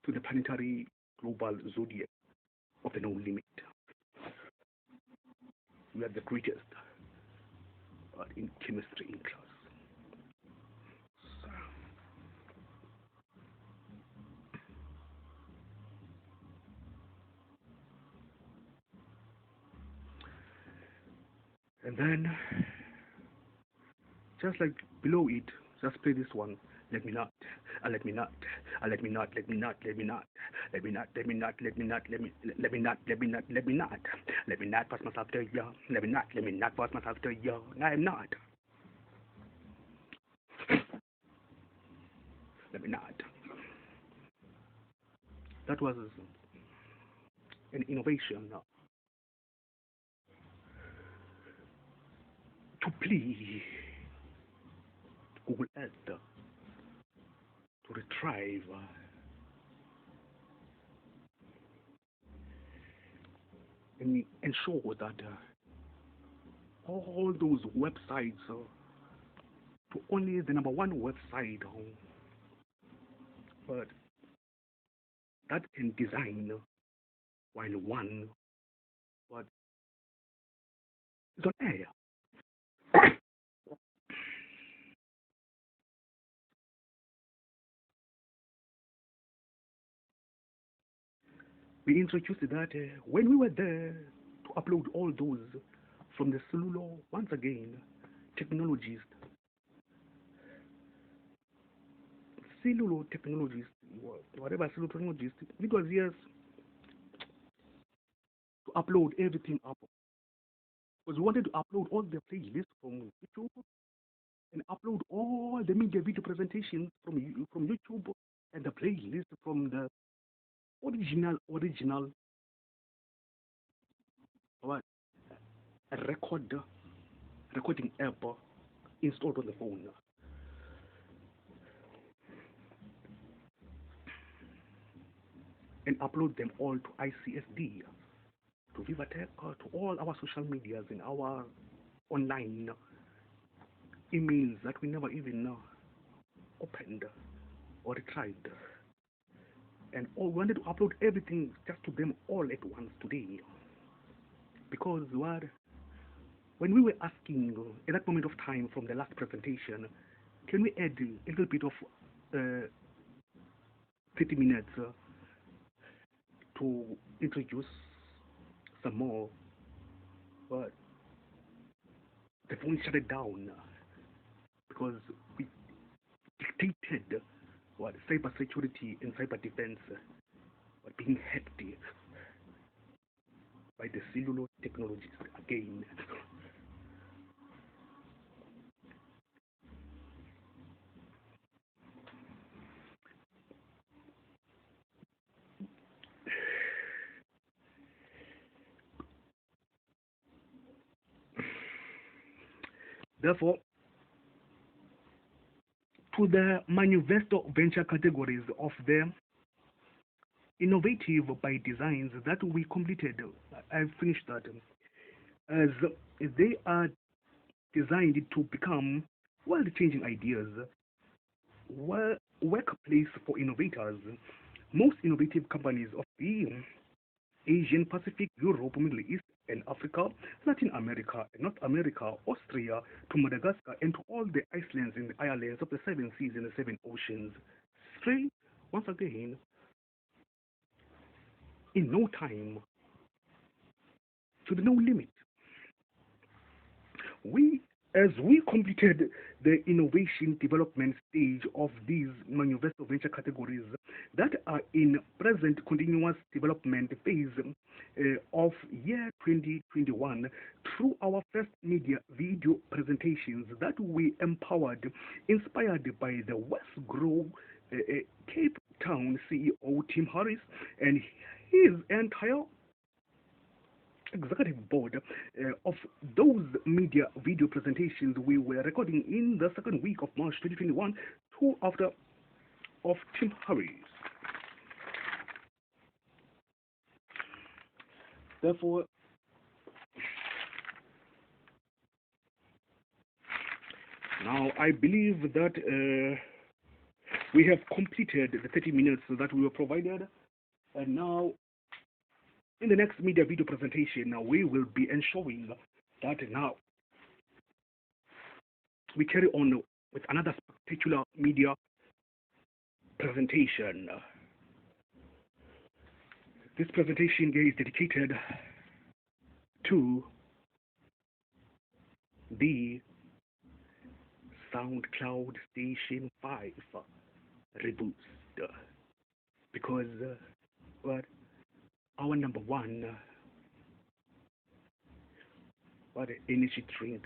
to the planetary global zodiac of the no limit. We are the greatest in chemistry in class. And then, just like below it, just play this one. Let me not, let me not, let me not, let me not, let me not, let me not, let me not, let me not, let me not, let me not, let me not, let me not pass myself to you. Let me not pass myself to you. I am not. Let me not. That was an innovation to play Google Earth to retrieve and ensure that all those websites to only the number one website but that can design while one but is on air. We introduced that when we were there to upload all those from the cellular, once again, technologies, whatever cellular technologies, it was years to upload everything up. Because we wanted to upload all the playlists from YouTube and upload all the media video presentations from YouTube and the playlist from the original what a recording app installed on the phone. And upload them all to ICSD, to VivaTech, to all our social medias and our online emails that we never even opened or retrieved. And we wanted to upload everything just to them all at once today. Because when we were asking at that moment of time from the last presentation, can we add a little bit of 30 minutes to introduce some more, but the phone shut it down because we dictated what cyber security and cyber defense were being hacked by the cellular technologies again. Therefore, to the manifesto venture categories of the innovative by designs that we completed, I finished that, as they are designed to become world-changing ideas, workplace for innovators. Most innovative companies of the Asian, Pacific, Europe, Middle East, and Africa, Latin America, North America, Austria, to Madagascar, and to all the islands and the islands of the 7 seas and the 7 oceans. Straight, once again, in no time, to the no limit. We As we completed the innovation development stage of these manifesto venture categories that are in present continuous development phase of year 2021 through our first media video presentations that we empowered, inspired by the West Grove Cape Town CEO Tim Harris and his entire executive board of those media video presentations we were recording in the second week of March 2021, two after of Tim Harris. Therefore, now I believe that we have completed the 30 minutes that we were provided, and now in the next media video presentation, we will be ensuring that now we carry on with another spectacular media presentation. This presentation is dedicated to the SoundCloud Station 5 reboot, because what our number one energy drink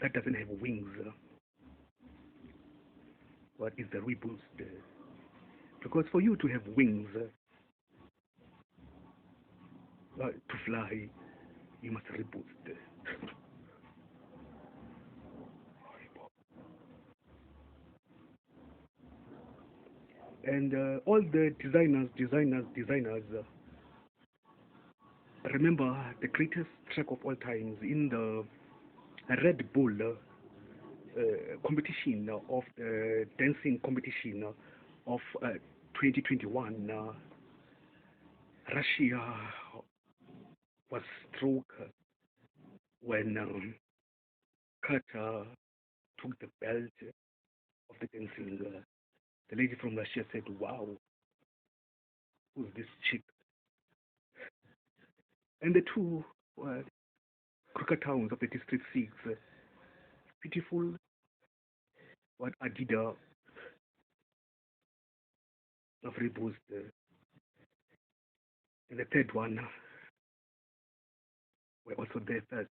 that doesn't have wings what is the reboost, because for you to have wings to fly you must reboost. And all the designers, remember the greatest track of all times in the Red Bull competition of the dancing competition of 2021. Russia was struck when Carter took the belt of the dancing. The lady from Russia said, "Wow, who's this chick?" And the two cricket towns of the District 6, beautiful, what Adida of Reboost. And the third one were also there first.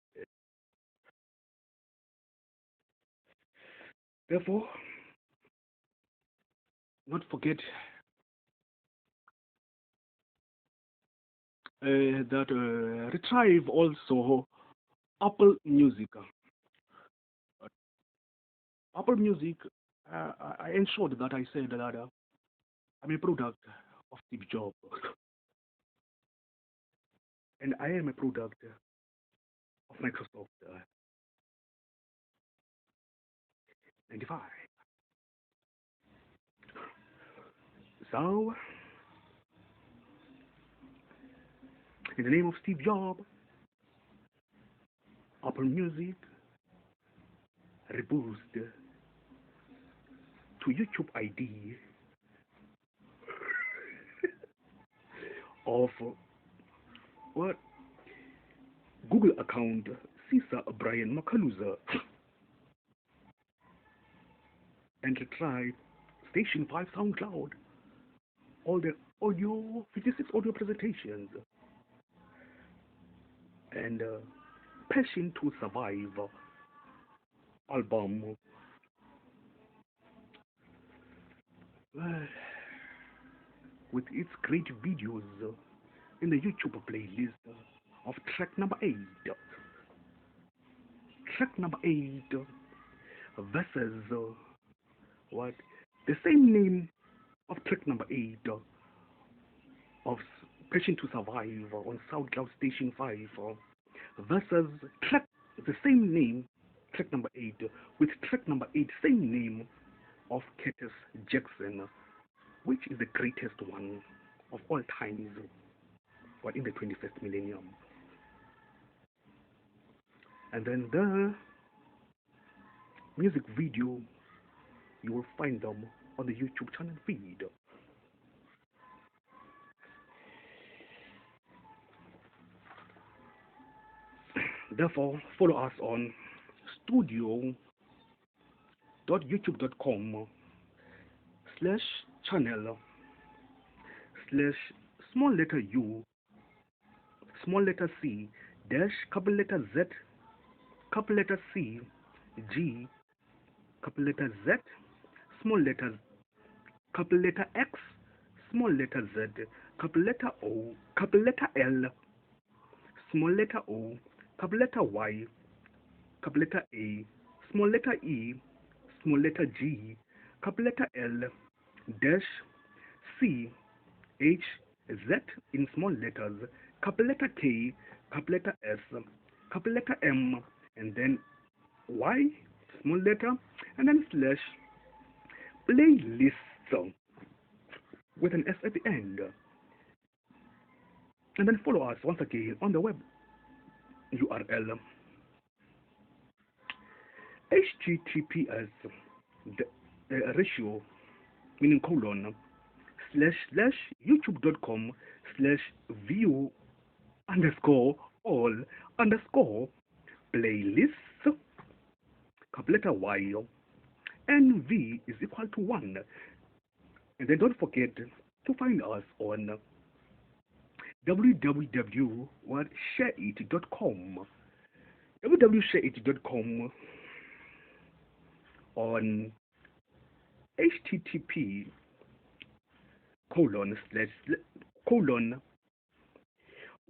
Therefore, not forget that retrieve also Apple Music. Apple Music, I ensured that I said that I'm a product of Steve Jobs. And I am a product of Microsoft 95. So, in the name of Steve Jobs, Apple Music reboost to YouTube ID of what Google account Caesar Brian Macaluza and retrieve Station 5 SoundCloud, all the audio, 56 audio presentations, and Passion to Survive album. With its great videos in the YouTube playlist of track number 8. Track number 8 versus what the same name of track number 8 of Passion to Survive on SoundCloud Station 5 versus track the same name, track number 8, with track number 8 same name of Curtis Jackson, which is the greatest one of all times, in the 21st millennium. And then the music video, you will find them on the YouTube channel feed. Therefore, follow us on studio.youtube.com/channel/small letter U, small letter C, dash, couple letter Z, couple letter C, G, couple letter Z, small letter, couple letter X, small letter Z, couple letter O, couple letter L, small letter O, couple letter Y, couple letter A, small letter E, small letter G, couple letter L, dash, C, H, Z in small letters, couple letter K, couple letter S, couple letter M, and then Y, small letter, and then slash, playlists with an S at the end. And then follow us once again on the web URL https ratio, meaning colon, // youtube.com/view underscore all underscore playlists, capital letter Y, and V is equal to 1. And then don't forget to find us on www.shareit.com, www.shareit.com, on http colon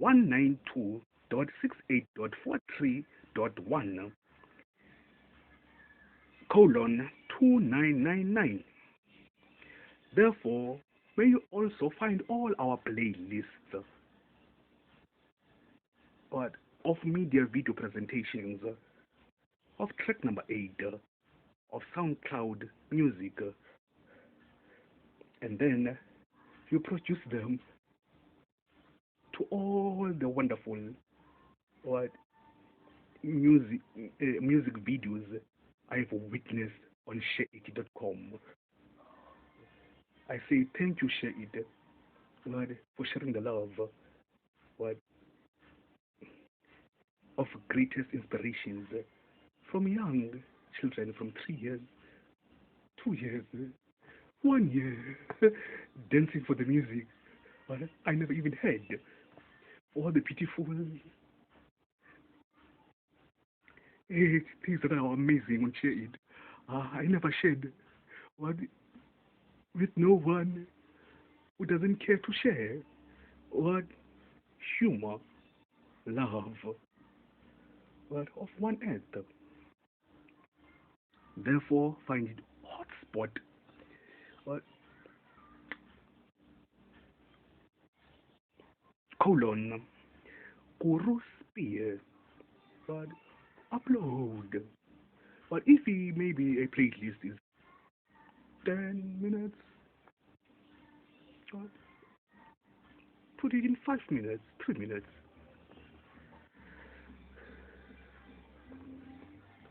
192.68.43.1 colon 2999. Therefore, may you also find all our playlists of media video presentations of track number 8 of SoundCloud music, and then you produce them to all the wonderful music videos I have witnessed on ShareIt.com. I say thank you, ShareIt, for sharing the love of greatest inspirations from young children from 3 years, 2 years, 1 year, dancing for the music. I never even heard all the beautiful things that are amazing on ShareIt. I never shared with no one who doesn't care to share humor, love of one earth. Therefore, find it hotspot colon Guru Spear upload. But if maybe a playlist is 10 minutes, put it in 5 minutes, 3 minutes.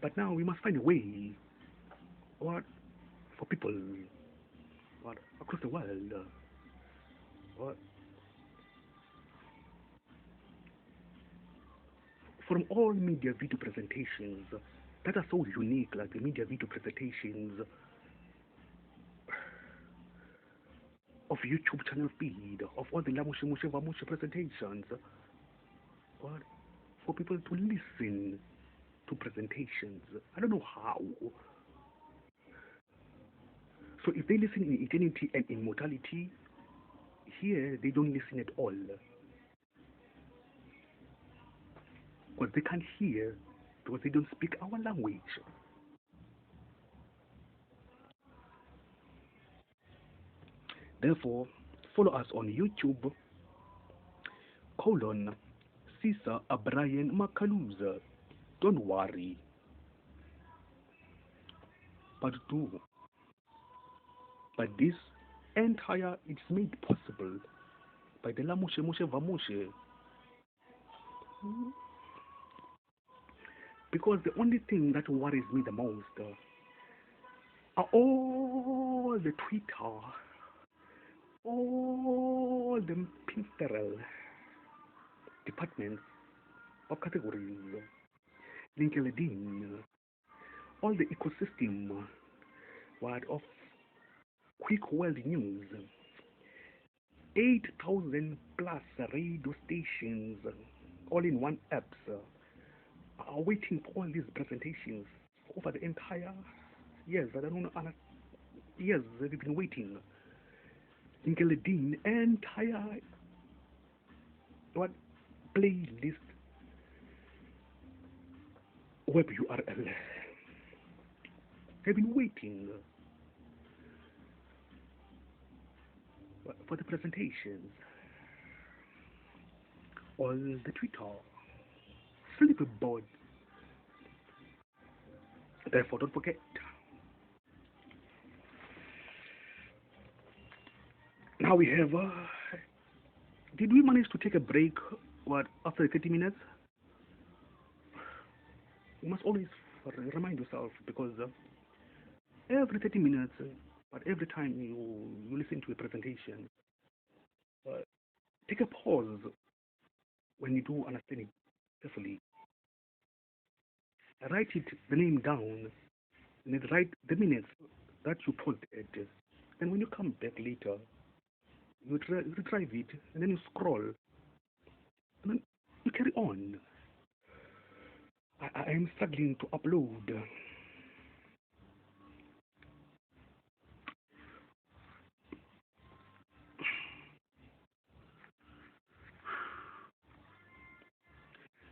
But now we must find a way for people across the world from all media video presentations that are so unique, like the media video presentations of YouTube channel feed, of all the Lamushe Mushe Vamushe presentations, for people to listen to presentations. I don't know how. So if they listen in eternity and immortality, here they don't listen at all. Because they can't hear, because they don't speak our language. Therefore, follow us on YouTube, Caesar Brian Makaluza. Don't worry. But this entire, it's made possible by the Lamushe Mushe Vamushe. Because the only thing that worries me the most are all the Twitter, all the Pinterest departments of categories, LinkedIn, all the ecosystem of quick world news. 8,000 plus radio stations, all in one apps, are waiting for all these presentations over the entire years. I don't know, years they've been waiting. Including entire playlist web URL. They've been waiting for the presentations. All the Twitter, Flipboard. Therefore, don't forget. Now we have. Did we manage to take a break? After 30 minutes? You must always remind yourself, because every 30 minutes, but every time you listen to a presentation, take a pause when you do understand it carefully. Write the name down, and then write the minutes that you paused at. And when you come back later, you retrieve it, and then you scroll, and then you carry on. I am struggling to upload.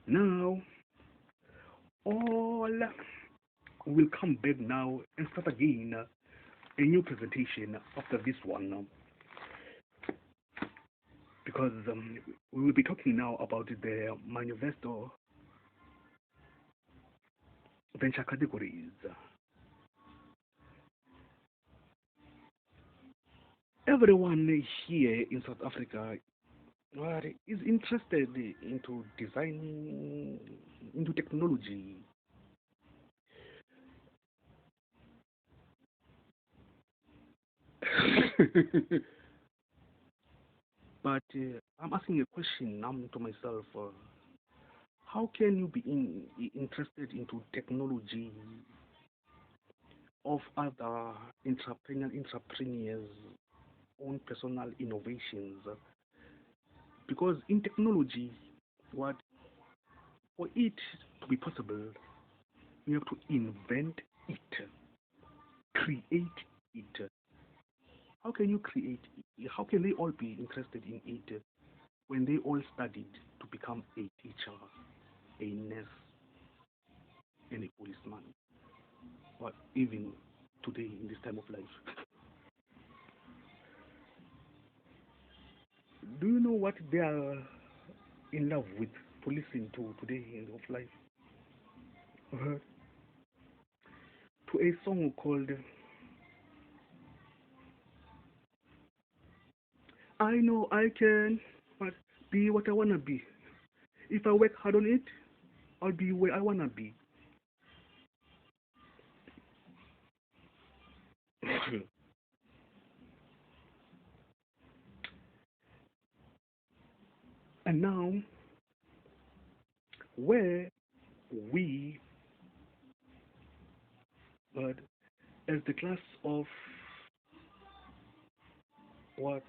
Now, all will come back now and start again a new presentation after this one, because we will be talking now about the manifesto venture categories. Everyone here in South Africa is interested into designing, into technology. But I'm asking a question now to myself. How can you be interested into technology of other entrepreneurs' own personal innovations? Because in technology, for it to be possible, you have to invent it, create it. How can you create it? How can they all be interested in it when they all studied to become a teacher, a nurse, and a policeman? Or even today in this time of life. Do you know what they are in love with to listen to today in of life? To a song called I Know I Can Be What I Wanna Be. If I work hard on it, I'll be where I wanna be. And now, where we, as the class of 40,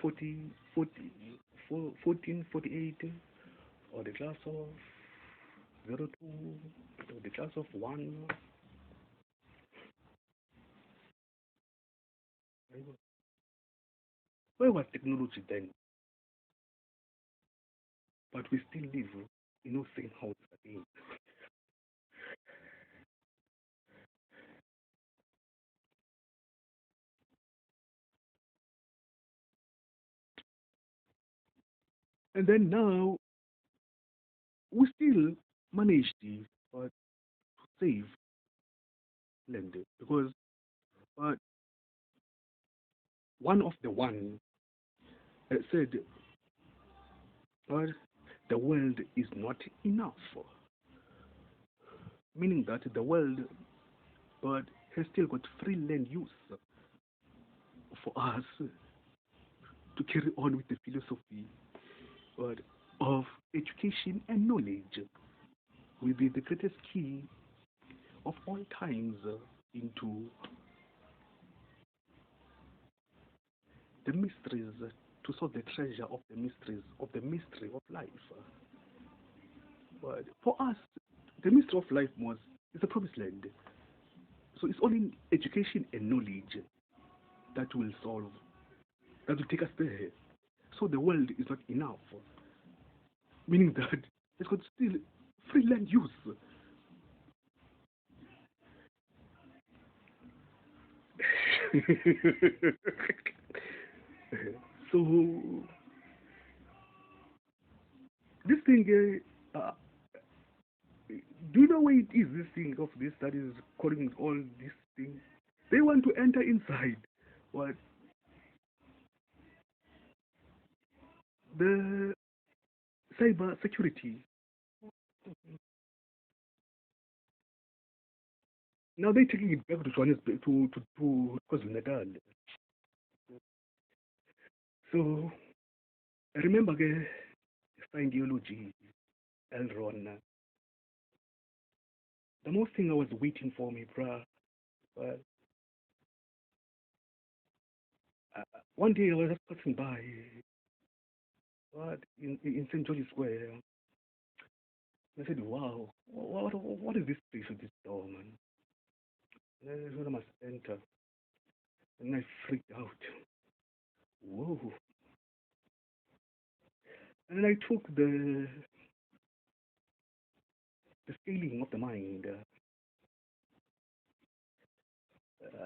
1448, or the class of 02, or the class of 1. Where was technology then? But we still live in no same house again. And then now, we still manage to save land, because one of the one said, the world is not enough, meaning that the world has still got free land use for us to carry on with the philosophy of education and knowledge. will be the greatest key of all times into the mysteries, to solve the treasure of the mysteries of the mystery of life. But for us, the mystery of life is the promised land. So it's only education and knowledge that will solve, that will take us there. So the world is not enough, meaning that it's got still free land use. So this thing, do you know where it is? This thing of this that is calling all these things. They want to enter inside. What the cyber security. Now they're taking it back to Johannesburg to KwaZulu-Natal. So I remember the ideology, Elron. The most thing I was waiting for me, bruh. But one day I was just passing by, in St. George's Square. I said, "Wow, what is this place with this door, man?" And I said, "I must enter," and I freaked out. Whoa! And then I took the scaling of the mind.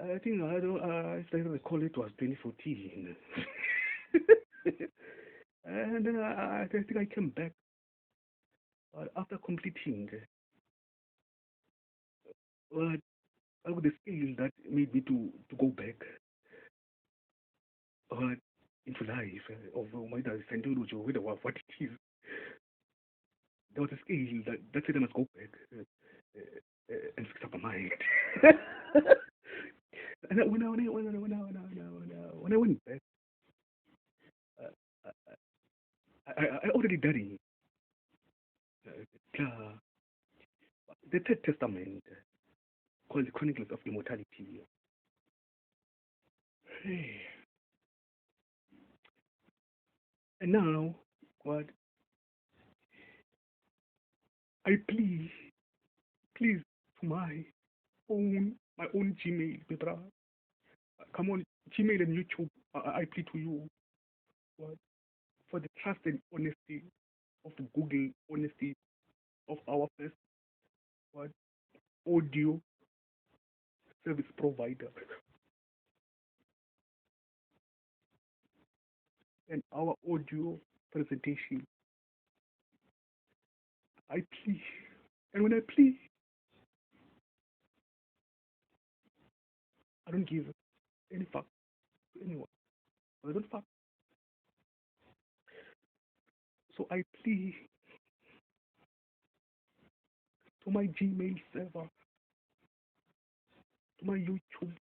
I think I don't. If I recall, it was 2014. And then I think I came back after completing uh, the scale that made me to go back into life of my Scientology or what it is. There was a scale that said I must go back and fix up my mind. And when I went back, uh, I already done uh, the Third Testament called the Chronicles of Immortality. And now, what I please to my own Gmail, Petra. Come on, Gmail and YouTube. I plead to you, what, for the trust and honesty of the Google, honesty of our first, what, audio service provider, and our audio presentation. I plead, and when I plead, I don't give any fuck to anyone. I don't fuck. So I plead to my Gmail server, to my YouTube,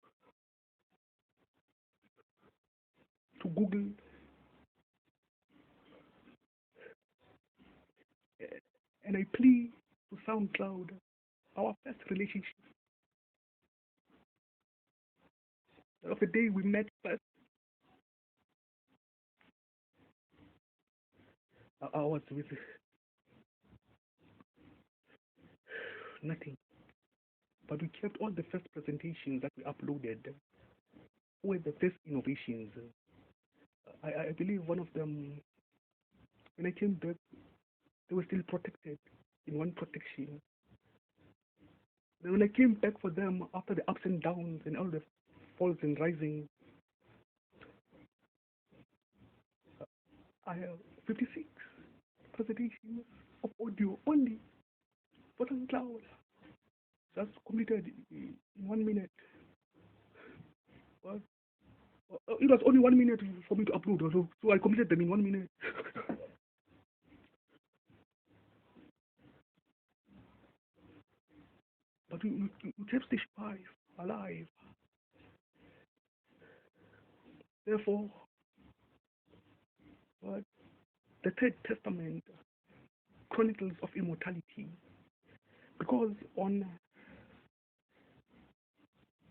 to Google, and I plead to SoundCloud, our first relationship. Of the day we met first, I was with nothing. But we kept all the first presentations that we uploaded were the first innovations. I believe one of them, when I came back, they were still protected in one protection. Then when I came back for them after the ups and downs and all the falls and rising, I have 56 presentations of audio only for SoundCloud. That's completed in 1 minute. Well, it was only 1 minute for me to upload, so I completed them in 1 minute. But we kept stage 5 alive. Therefore, what, the Third Testament, Chronicles of Immortality, because on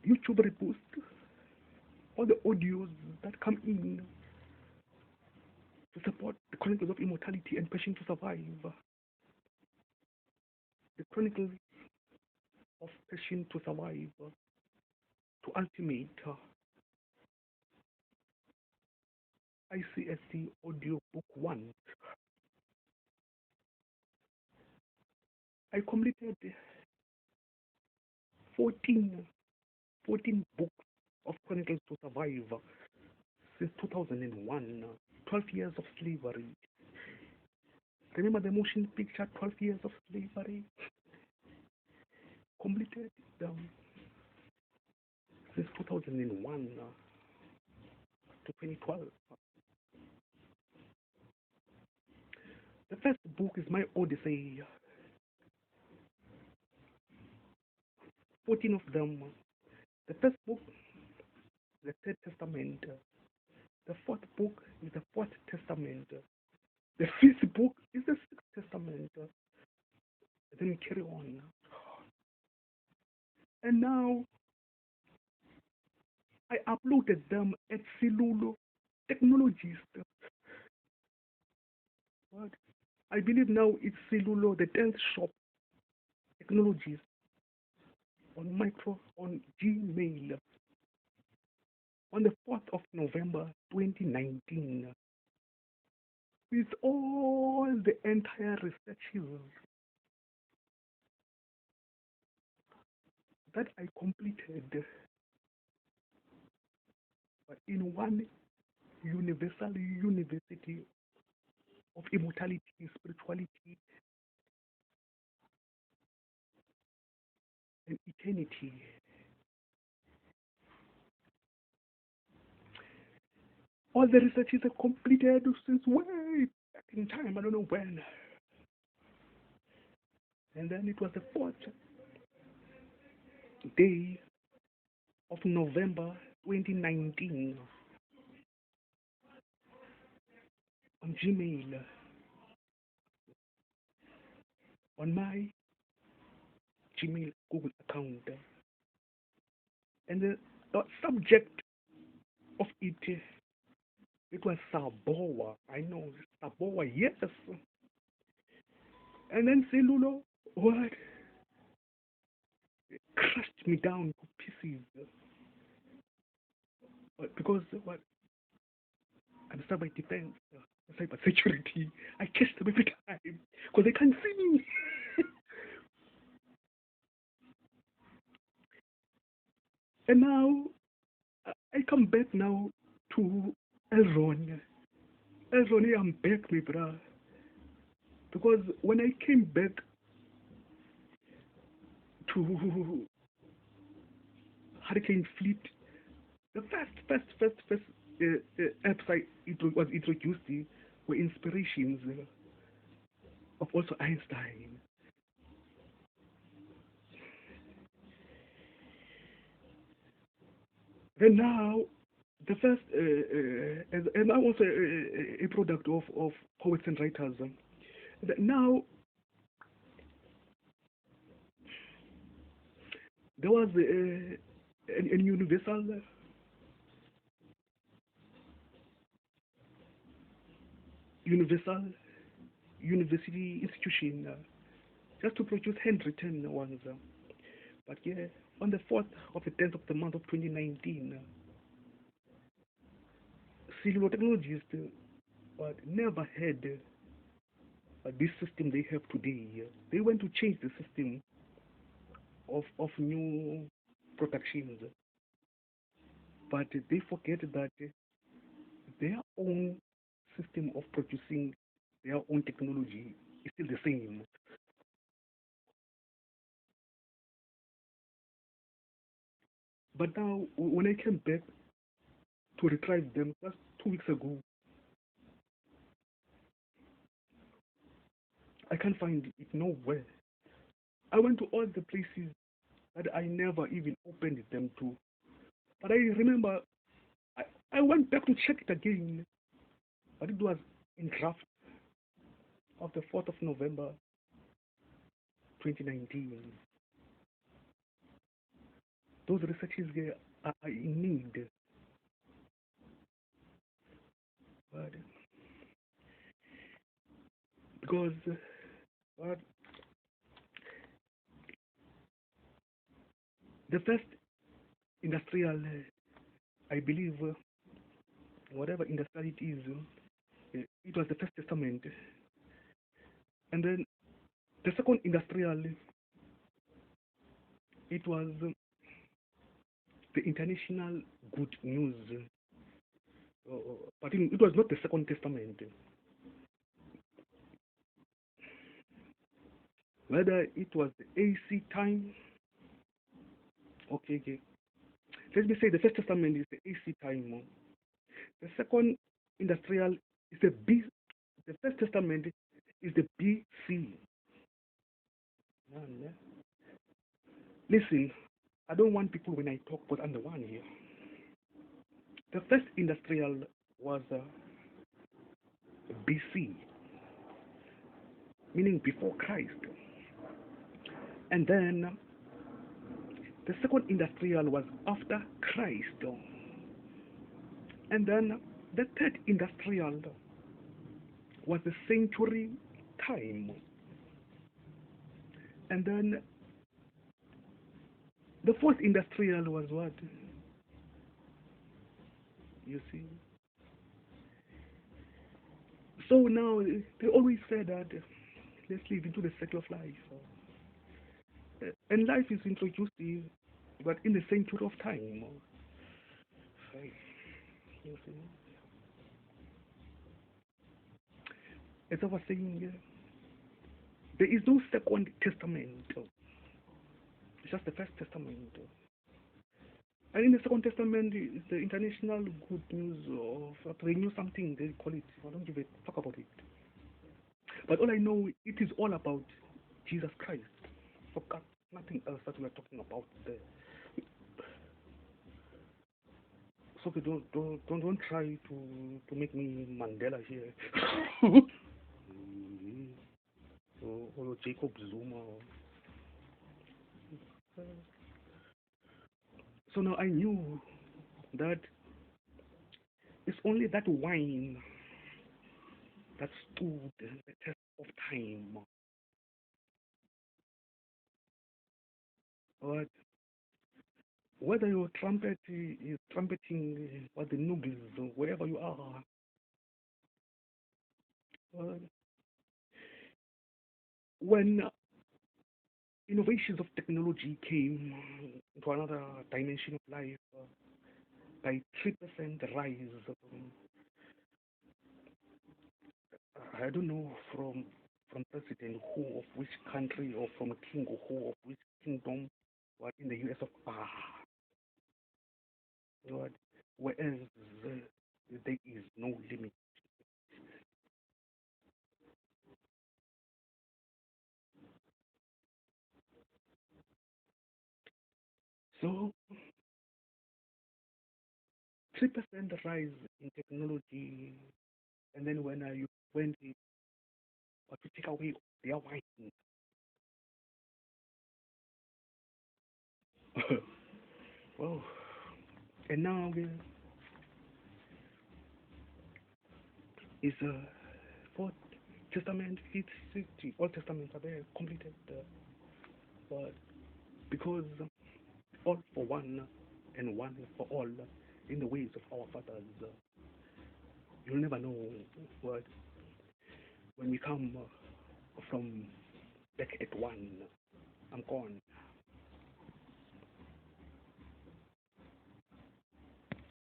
YouTube repost all the audios that come in to support the Chronicles of Immortality and Passion to Survive. The Chronicles of Passion to Survive, to Ultimate, ICSC Audio Book 1. I completed 14 books of Chronicles to Survive since 2001, 12 years of slavery. Remember the motion picture, 12 years of slavery? Completed them since 2001 to 2012. The first book is my Odyssey. 14 of them. The first book is the Third Testament. The fourth book is the Fourth Testament. The fifth book is the Sixth Testament. Then we carry on. And now I uploaded them at Silulu Technologies. What? I believe now it's Silulu, the 10th shop technologies on Gmail on the 4th of November 2019 with all the entire researches that I completed, but in one universal university of immortality, spirituality, and eternity. All the researches are completed since way back in time, I don't know when. And then it was the 4th day of November 2019 on Gmail, on my Gmail Google account. And the subject of it was Saboa. I know, Saboa, yes. And then Cellular, what? It crushed me down to pieces. Because what? I'm cyber defense, cyber security. I catch them every time because they can't see me. And now I come back now to Elron. Elron, I'm back, my brother. Because when I came back to Hurricane Fleet, the first apps it was introduced were inspirations of also Einstein. Then now, the first, and I was a product of poets and writers. Now, there was a universal university institution just to produce handwritten ones. But yeah, on the 4th of the 10th of the month of 2019, cellular technologists but never had this system they have today. They went to change the system of new productions, but they forget that their own system of producing their own technology is still the same. But now, when I came back to retrieve them just 2 weeks ago, I can't find it nowhere. I went to all the places that I never even opened them to. But I remember I went back to check it again, but it was in draft of the 4th of November 2019. Those researches are in need. But because but the first industrial, I believe, whatever industrial it is, it was the First Testament. And then the second industrial, it was the international good news. But it was not the Second Testament. Whether it was the AC time, okay. Let me say the First Testament is the AC time. The second industrial is the B. The First Testament is the BC. Listen, I don't want people when I talk, but I'm the one here. The first industrial was BC, meaning before Christ. And then the second industrial was after Christ. And then the third industrial was the century time. And then the fourth industrial was what? You see? So now they always say that let's live into the cycle of life. And life is introduced, but in the century of time. You see? As I was saying, there is no second testament. It's just the First Testament. And in the Second Testament, it's the international good news of renew something, they call it. I don't give a fuck about it. But all I know, it is all about Jesus Christ. Forgot nothing else that we are talking about there. So don't try to make me Mandela here. or Jacob Zuma. So now I knew that it's only that wine that stood the test of time. But whether your trumpet is trumpeting or the nobles, wherever you are, when innovations of technology came into another dimension of life, by 3% rise, I don't know from president who of which country or from king who of which kingdom, what in the US of what, whereas there is no limit. So 3% rise in technology, and then when you went to take away their wine. Well, and now is Fourth Testament, Fifth, Sixth, Old Testaments are there completed, but because all for one and one for all in the ways of our fathers, you'll never know what when we come from back at one. I'm gone.